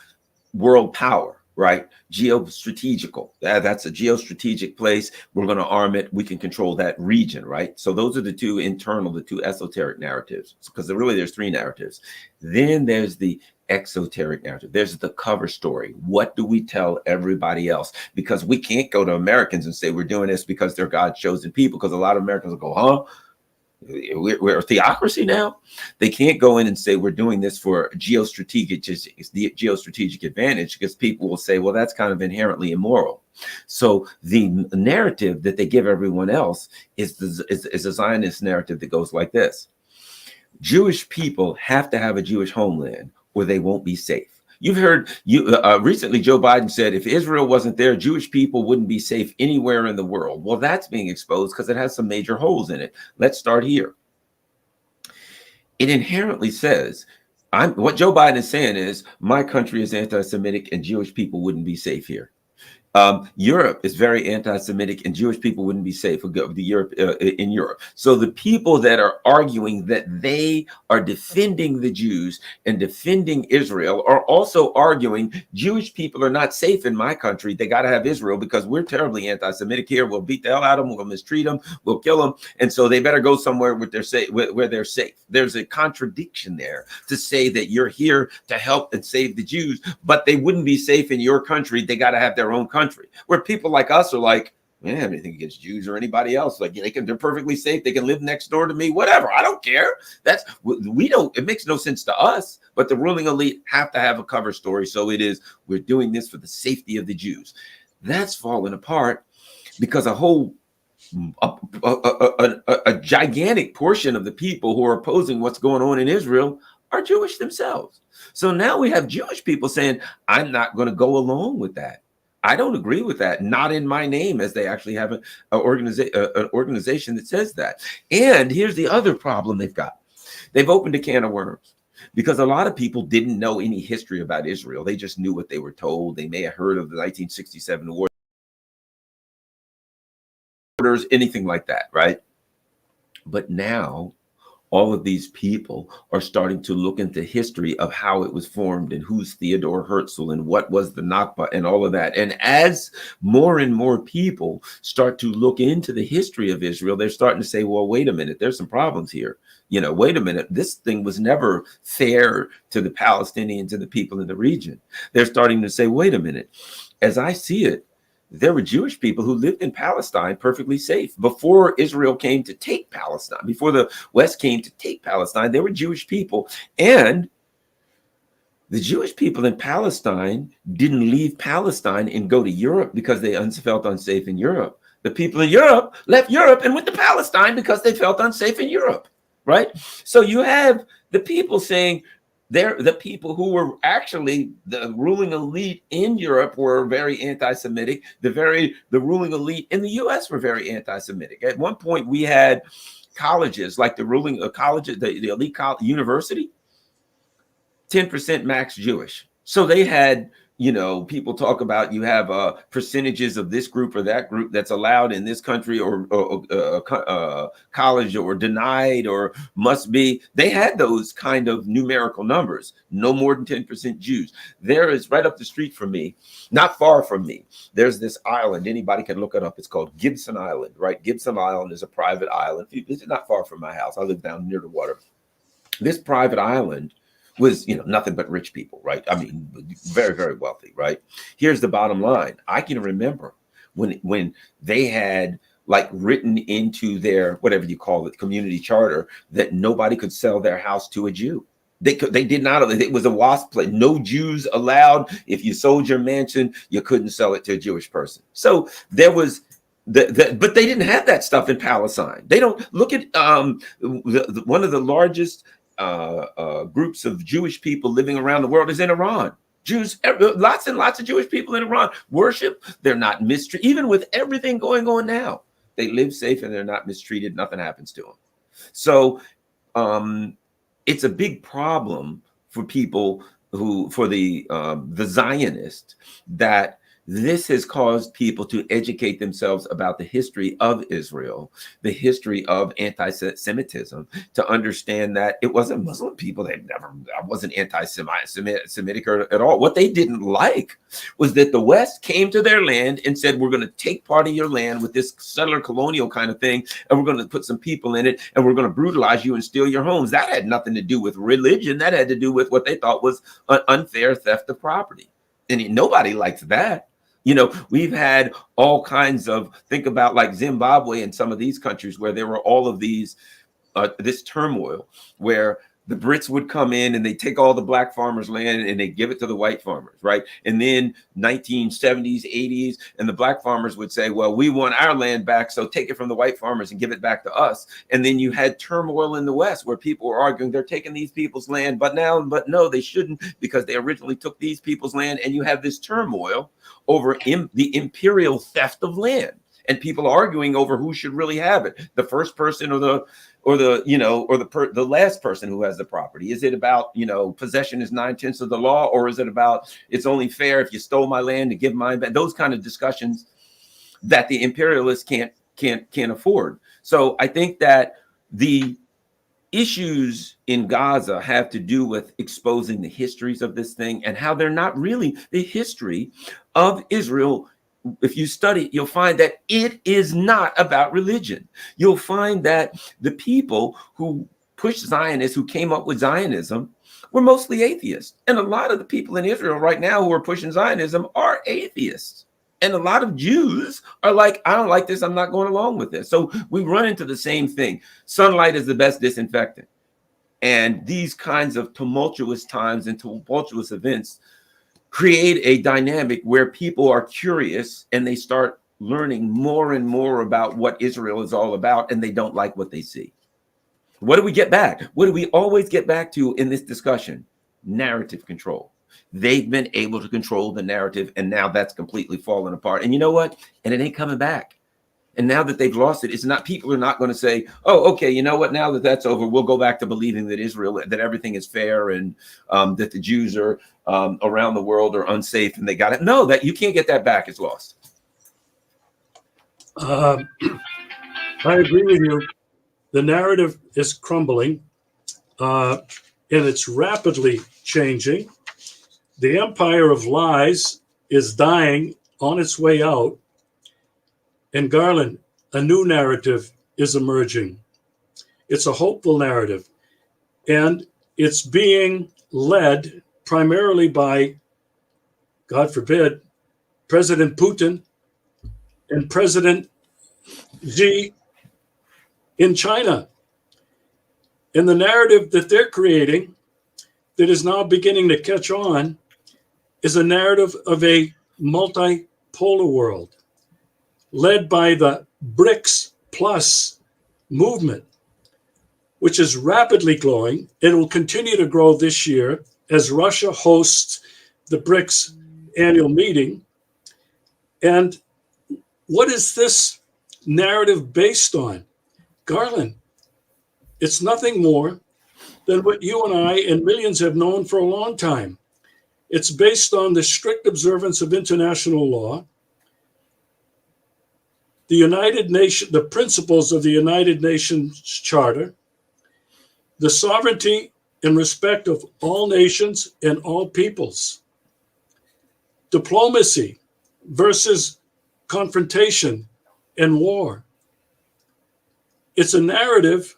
world power, right? Geostrategical. That's a geostrategic place. We're going to arm it. We can control that region, right? So those are the two internal, the two esoteric narratives, because really there's three narratives. Then there's the exoteric narrative. There's the cover story. What do we tell everybody else? Because we can't go to Americans and say we're doing this because they're God's chosen people, because a lot of Americans will go, huh? We're a theocracy now. They can't go in and say we're doing this for geostrategic advantage, because people will say, well, that's kind of inherently immoral. So the narrative that they give everyone else is a Zionist narrative that goes like this: Jewish people have to have a Jewish homeland or they won't be safe. You've heard recently Joe Biden said if Israel wasn't there, Jewish people wouldn't be safe anywhere in the world. Well, that's being exposed because it has some major holes in it. Let's start here. It inherently says, what Joe Biden is saying is my country is anti-Semitic and Jewish people wouldn't be safe here. Europe is very anti-Semitic and Jewish people wouldn't be safe in Europe. So the people that are arguing that they are defending the Jews and defending Israel are also arguing Jewish people are not safe in my country. They got to have Israel because we're terribly anti-Semitic here. We'll beat the hell out of them. We'll mistreat them. We'll kill them. And so they better go somewhere where they're safe. There's a contradiction there to say that you're here to help and save the Jews, but they wouldn't be safe in your country. They got to have their own country. Where people like us are like, I don't have anything against Jews or anybody else. Like they're perfectly safe. They can live next door to me, whatever. I don't care. It makes no sense to us, but the ruling elite have to have a cover story. So we're doing this for the safety of the Jews. That's fallen apart because a gigantic portion of the people who are opposing what's going on in Israel are Jewish themselves. So now we have Jewish people saying, I'm not going to go along with that. I don't agree with that. Not in my name, as they actually have an organization that says that. And here's the other problem they've got. They've opened a can of worms because a lot of people didn't know any history about Israel. They just knew what they were told. They may have heard of the 1967 orders, anything like that, right? But now all of these people are starting to look into history of how it was formed and who's Theodore Herzl and what was the Nakba and all of that. And as more and more people start to look into the history of Israel, they're starting to say, well, wait a minute, there's some problems here. Wait a minute, this thing was never fair to the Palestinians and the people in the region. They're starting to say, wait a minute, as I see it, there were Jewish people who lived in Palestine perfectly safe. Before Israel came to take Palestine, before the West came to take Palestine, there were Jewish people. And the Jewish people in Palestine didn't leave Palestine and go to Europe because they felt unsafe in Europe. The people in Europe left Europe and went to Palestine because they felt unsafe in Europe, right? So you have the people saying, the people who were actually the ruling elite in Europe were very anti-Semitic. The ruling elite in the U.S. were very anti-Semitic. At one point, we had colleges like the ruling colleges, the elite university, 10% max Jewish. So they had, people talk about you have percentages of this group or that group that's allowed in this country or college or denied or must be. They had those kind of numerical numbers, no more than 10% Jews. There is right up the street from me, not far from me, there's this island. Anybody can look it up. It's called Gibson Island, right? Gibson Island is a private island. It's not far from my house. I live down near the water. This private island was, nothing but rich people, right? I mean, very, very wealthy, right? Here's the bottom line. I can remember when they had like written into their, whatever you call it, community charter, that nobody could sell their house to a Jew. They did not. It was a WASP play. No Jews allowed. If you sold your mansion, you couldn't sell it to a Jewish person. So there was but they didn't have that stuff in Palestine. They don't look at one of the largest groups of Jewish people living around the world is in Iran. Jews, lots and lots of Jewish people in Iran worship. They're not mistreated. Even with everything going on now, they live safe and they're not mistreated. Nothing happens to them. So it's a big problem for people for the Zionists that This has caused people to educate themselves about the history of Israel, the history of anti-Semitism, to understand that it wasn't Muslim people. I wasn't anti-Semitic at all. What they didn't like was that the West came to their land and said, we're going to take part of your land with this settler colonial kind of thing, and we're going to put some people in it, and we're going to brutalize you and steal your homes. That had nothing to do with religion. That had to do with what they thought was an unfair theft of property. And nobody likes that. You know, we've had all kinds of, think about like Zimbabwe and some of these countries where there were all of these, this turmoil where the Brits would come in and they take all the black farmers' land and they give it to the white farmers, right? And then 1970s, 80s, and the black farmers would say, well, we want our land back, so take it from the white farmers and give it back to us. And then you had turmoil in the West where people were arguing they're taking these people's land, but no, they shouldn't, because they originally took these people's land. And you have this turmoil over the imperial theft of land, and people arguing over who should really have it, the first person or the last person who has the property. Is it about, possession is 9/10 of the law, or is it about it's only fair if you stole my land to give mine back? Those kind of discussions that the imperialists can't afford. So I think that the issues in Gaza have to do with exposing the histories of this thing and how they're not really the history of Israel. If you study, you'll find that it is not about religion. You'll find that the people who pushed Zionists, who came up with Zionism, were mostly atheists. And a lot of the people in Israel right now who are pushing Zionism are atheists. And a lot of Jews are like, I don't like this, I'm not going along with this. So we run into the same thing. Sunlight is the best disinfectant. And these kinds of tumultuous times and tumultuous events create a dynamic where people are curious and they start learning more and more about what Israel is all about, and they don't like what they see. What do we get back? What do we always get back to in this discussion? Narrative control. They've been able to control the narrative, and now that's completely fallen apart. And you know what? And it ain't coming back. And now that they've lost it, it's not, people are not going to say, oh, okay, you know what? Now that that's over, we'll go back to believing that that everything is fair, and that the Jews are around the world are unsafe and they got it. No, that you can't get that back. It's lost. I agree with you. The narrative is crumbling, and it's rapidly changing. The empire of lies is dying on its way out. And Garland, a new narrative is emerging. It's a hopeful narrative. And it's being led primarily by, God forbid, President Putin and President Xi in China. And the narrative that they're creating, that is now beginning to catch on, is a narrative of a multipolar world led by the BRICS Plus movement, which is rapidly growing. It will continue to grow this year as Russia hosts the BRICS annual meeting. And what is this narrative based on? Garland, it's nothing more than what you and I and millions have known for a long time. It's based on the strict observance of international law, the principles of the United Nations Charter, the sovereignty and respect of all nations and all peoples, diplomacy versus confrontation and war. It's a narrative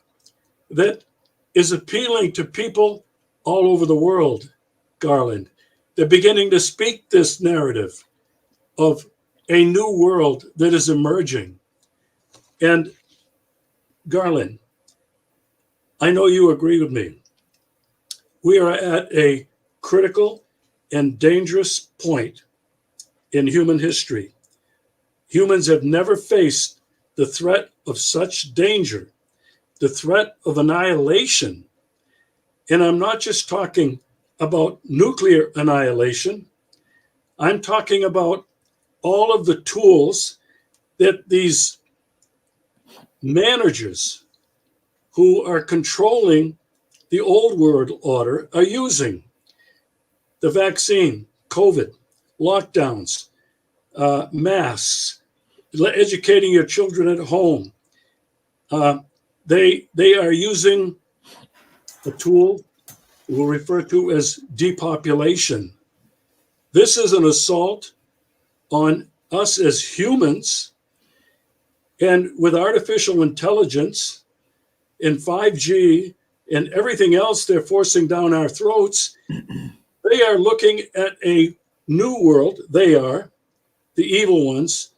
that is appealing to people all over the world, Garland. They're beginning to speak this narrative of a new world that is emerging. And Garland, I know you agree with me. We are at a critical and dangerous point in human history. Humans have never faced the threat of such danger, the threat of annihilation. And I'm not just talking about nuclear annihilation. I'm talking about all of the tools that these managers who are controlling the old world order are using. The vaccine, COVID, lockdowns, masks, educating your children at home. They are using a tool we'll refer to as depopulation. This is an assault on us as humans, and with artificial intelligence and 5G and everything else they're forcing down our throats, they are looking at a new world. They are the evil ones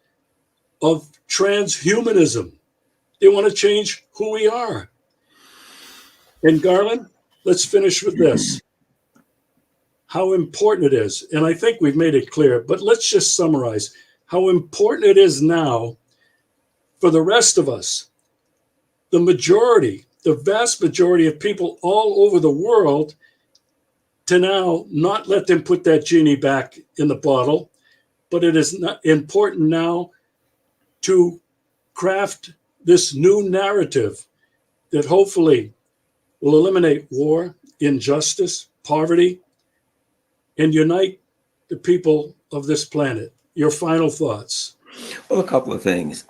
of transhumanism. They want to change who we are. And Garland, let's finish with this. How important it is, and I think we've made it clear, but let's just summarize how important it is now for the rest of us, the majority, the vast majority of people all over the world, to now not let them put that genie back in the bottle, but it is not important now to craft this new narrative that hopefully will eliminate war, injustice, poverty, and unite the people of this planet. Your final thoughts. Well, a couple of things.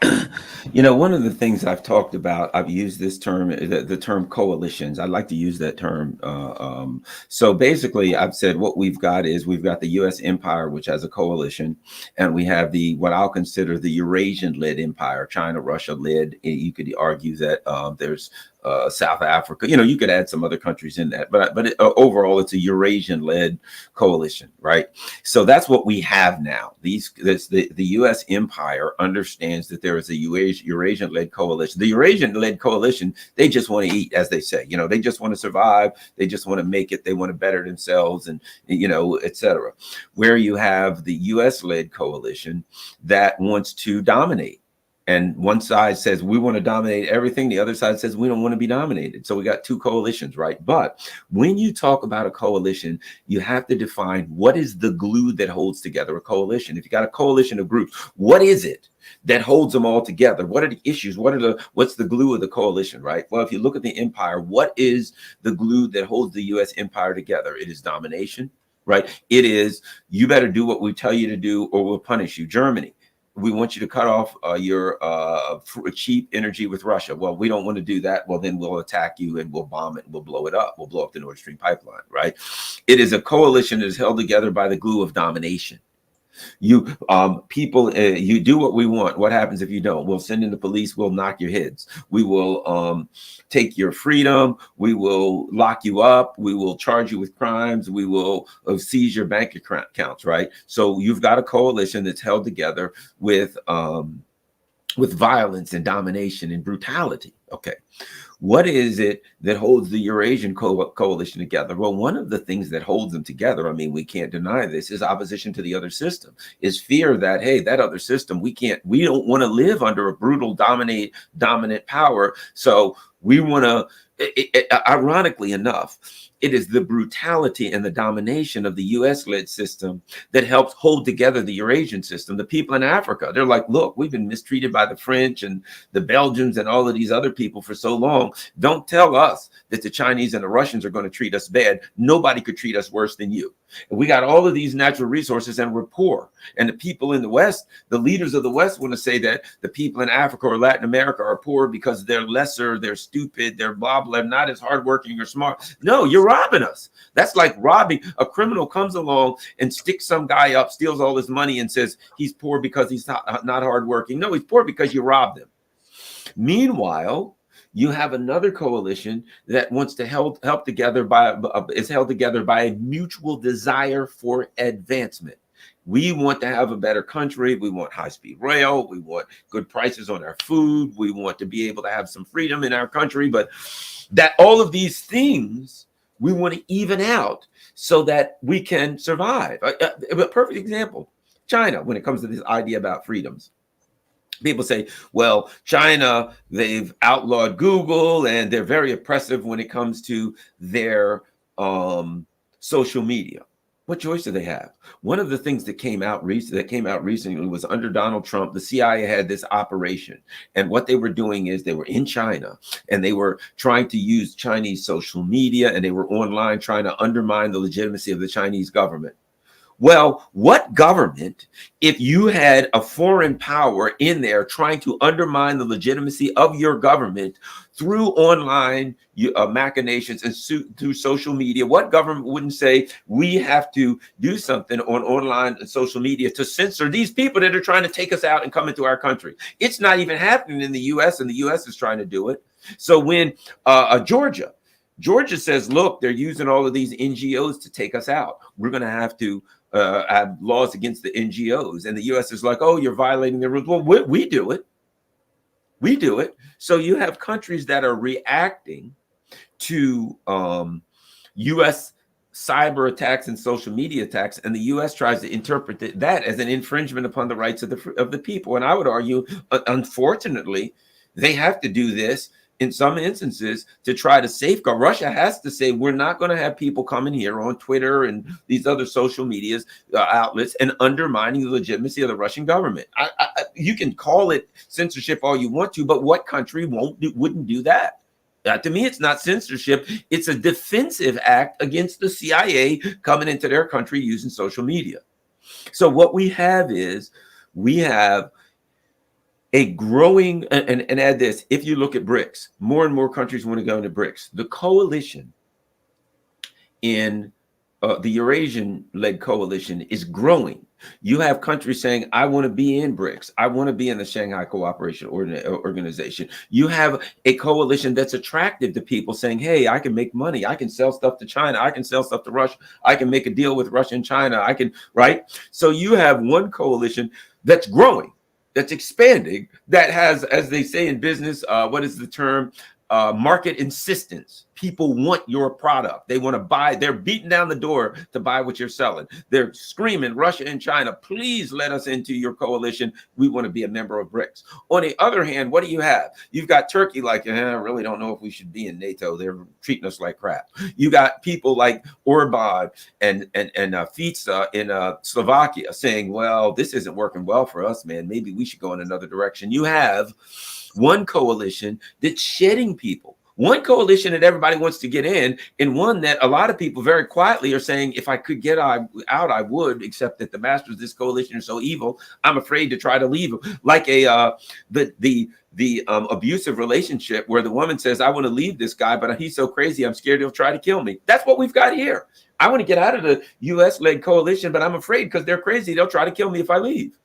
One of the things I've talked about, I've used this term, the term coalitions. I like to use that term. So basically, I've said what we've got the U.S. empire, which has a coalition, and we have what I'll consider the Eurasian-led empire, China, Russia-led. You could argue that there's South Africa. You could add some other countries in that, but overall, it's a Eurasian-led coalition, right? So that's what we have now. The U.S. empire understands that there is a Eurasian-led coalition. The Eurasian-led coalition, they just want to eat, as they say. They just want to survive. They just want to make it. They want to better themselves, and et cetera. Where you have the U.S.-led coalition that wants to dominate. And one side says we want to dominate everything. The other side says we don't want to be dominated. So we got two coalitions, right? But when you talk about a coalition, you have to define what is the glue that holds together a coalition. If you got a coalition of groups, what is it that holds them all together? What are the issues? What's the glue of the coalition, right? Well, if you look at the empire, what is the glue that holds the U.S. empire together? It is domination, right? It is, you better do what we tell you to do or we'll punish you. Germany. We want you to cut off your cheap energy with Russia. Well, we don't want to do that. Well, then we'll attack you and we'll bomb it and we'll blow it up. We'll blow up the Nord Stream pipeline, right? It is a coalition that is held together by the glue of domination. You you do what we want. What happens if you don't? We'll send in the police. We'll knock your heads. We will take your freedom. We will lock you up. We will charge you with crimes. We will seize your bank accounts. Right. So you've got a coalition that's held together with violence and domination and brutality. Okay. What is it that holds the Eurasian coalition together? Well, one of the things that holds them together, I mean, we can't deny this, is opposition to the other system, is fear that, hey, that other system, we don't want to live under a brutal, dominant power. So we want to, ironically enough, it is the brutality and the domination of the U.S.-led system that helps hold together the Eurasian system. The people in Africa, they're like, look, we've been mistreated by the French and the Belgians and all of these other people for so long. Don't tell us that the Chinese and the Russians are going to treat us bad. Nobody could treat us worse than you. And we got all of these natural resources and we're poor. And the people in the West, the leaders of the West want to say that the people in Africa or Latin America are poor because they're lesser, they're stupid, they're blah, blah, not as hardworking or smart. No, you're robbing us. That's like robbing. A criminal comes along and sticks some guy up, steals all his money and says he's poor because he's not hardworking. No, he's poor because you robbed him. Meanwhile, you have another coalition that wants to help together is held together by a mutual desire for advancement. We want to have a better country. We want high-speed rail. We want good prices on our food. We want to be able to have some freedom in our country. But that all of these things we want to even out so that we can survive. A perfect example, China, when it comes to this idea about freedoms. People say, well, China, they've outlawed Google and they're very oppressive when it comes to their social media. What choice do they have? One of the things that came out recently was under Donald Trump, the CIA had this operation. And what they were doing is they were in China and they were trying to use Chinese social media and they were online trying to undermine the legitimacy of the Chinese government. Well, what government, if you had a foreign power in there trying to undermine the legitimacy of your government through online machinations and through social media, what government wouldn't say we have to do something on online and social media to censor these people that are trying to take us out and come into our country? It's not even happening in the U.S., and the U.S. is trying to do it. So when Georgia says, look, they're using all of these NGOs to take us out, we're going to have to have laws against the NGOs. And the U.S. is like, oh, you're violating the rules. Well, we do it. We do it. So you have countries that are reacting to U.S. cyber attacks and social media attacks, and the U.S. tries to interpret that as an infringement upon the rights of the people. And I would argue, unfortunately, they have to do this in some instances to try to safeguard. Russia has to say, we're not going to have people coming here on Twitter and these other social medias outlets and undermining the legitimacy of the Russian government. You can call it censorship all you want to, but what country wouldn't do that? To me, it's not censorship. It's a defensive act against the CIA coming into their country using social media. So what we have is a growing, and add this, if you look at BRICS, more and more countries want to go into BRICS. The coalition in the Eurasian-led coalition is growing. You have countries saying, I want to be in BRICS. I want to be in the Shanghai Cooperation Organization. You have a coalition that's attractive to people saying, hey, I can make money. I can sell stuff to China. I can sell stuff to Russia. I can make a deal with Russia and China. I can, right? So you have one coalition that's growing, that's expanding, that has, as they say in business, what is the term? Market insistence. People want your product. They want to buy. They're beating down the door to buy what you're selling. They're screaming, Russia and China, please let us into your coalition. We want to be a member of BRICS. On the other hand, what do you have? You've got Turkey like, I really don't know if we should be in NATO. They're treating us like crap. You got people like Orban and Fica in Slovakia saying, well, this isn't working well for us, man. Maybe we should go in another direction. You have one coalition that's shedding people, one coalition that everybody wants to get in, and one that a lot of people very quietly are saying, if I could get out, I would, except that the masters of this coalition are so evil, I'm afraid to try to leave them. Like the abusive relationship where the woman says, I want to leave this guy, but he's so crazy, I'm scared he'll try to kill me. That's what we've got here. I want to get out of the US-led coalition, but I'm afraid because they're crazy, they'll try to kill me if I leave.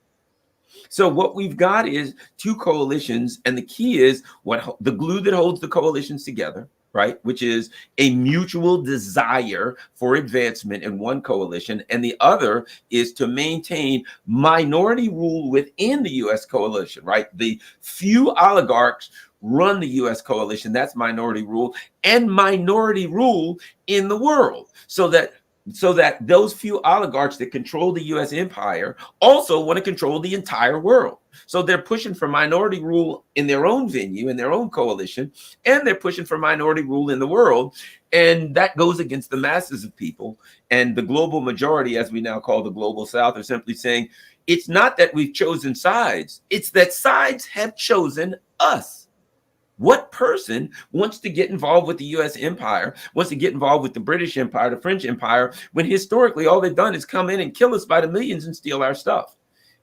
So what we've got is two coalitions, and the key is what the glue that holds the coalitions together, right? Which is a mutual desire for advancement in one coalition, and the other is to maintain minority rule within the U.S. coalition, right? The few oligarchs run the U.S. coalition, that's minority rule, and minority rule in the world, so that those few oligarchs that control the U.S. empire also want to control the entire world. So they're pushing for minority rule in their own venue, in their own coalition, and they're pushing for minority rule in the world. And that goes against the masses of people. And the global majority, as we now call the global South, are simply saying, it's not that we've chosen sides, it's that sides have chosen us. What person wants to get involved with the U.S. empire, wants to get involved with the British Empire, the French Empire, when historically all they've done is come in and kill us by the millions and steal our stuff?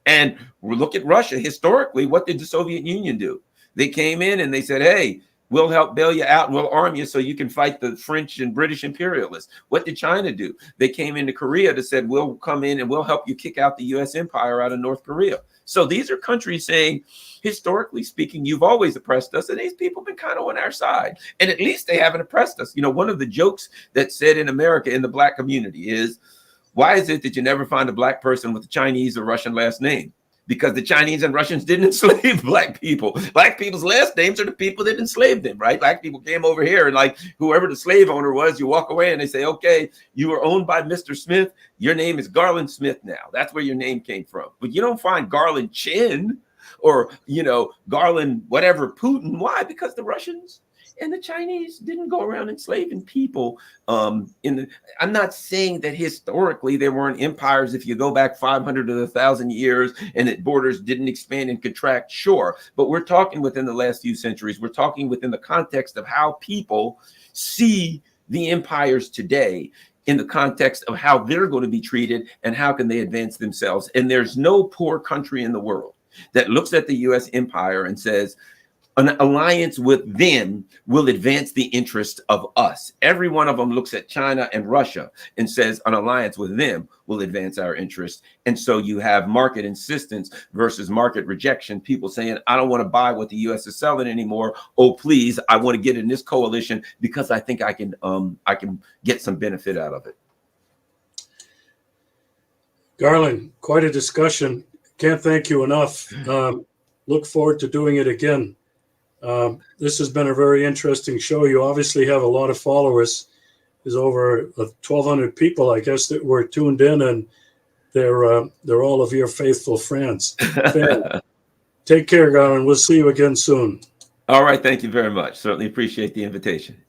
And we look at Russia. Historically, what did the Soviet Union do? They came in and they said, hey, we'll help bail you out and we'll arm you so you can fight the French and British imperialists. What did China do? They came into Korea to said, we'll come in and we'll help you kick out the U.S. empire out of North Korea. So these are countries saying, historically speaking, you've always oppressed us, and these people have been kind of on our side. And at least they haven't oppressed us. You know, one of the jokes that's said in America in the Black community is, why is it that you never find a Black person with a Chinese or Russian last name? Because the Chinese and Russians didn't enslave Black people. Black people's last names are the people that enslaved them, right? Black people came over here, and like whoever the slave owner was, you walk away and they say, okay, you were owned by Mr. Smith. Your name is Garland Smith now. That's where your name came from. But you don't find Garland Chin or, you know, Garland whatever Putin. Why? Because the Russians and the Chinese didn't go around enslaving people. I'm not saying that historically there weren't empires if you go back 500 to 1,000 years and that borders didn't expand and contract, sure. But we're talking within the last few centuries. We're talking within the context of how people see the empires today. in the context of how they're going to be treated and how can they advance themselves. And there's no poor country in the world that looks at the US empire and says, an alliance with them will advance the interest of us. Every one of them looks at China and Russia and says an alliance with them will advance our interest. And so you have market insistence versus market rejection. People saying, I don't want to buy what the US is selling anymore. Oh, please, I want to get in this coalition because I think I can get some benefit out of it. Garland, quite a discussion. Can't thank you enough. Look forward to doing it again. This has been a very interesting show. You obviously have a lot of followers. There's over 1,200 people, I guess, that were tuned in, and they're all of your faithful fans. Take care, Garland. We'll see you again soon. All right. Thank you very much. Certainly appreciate the invitation.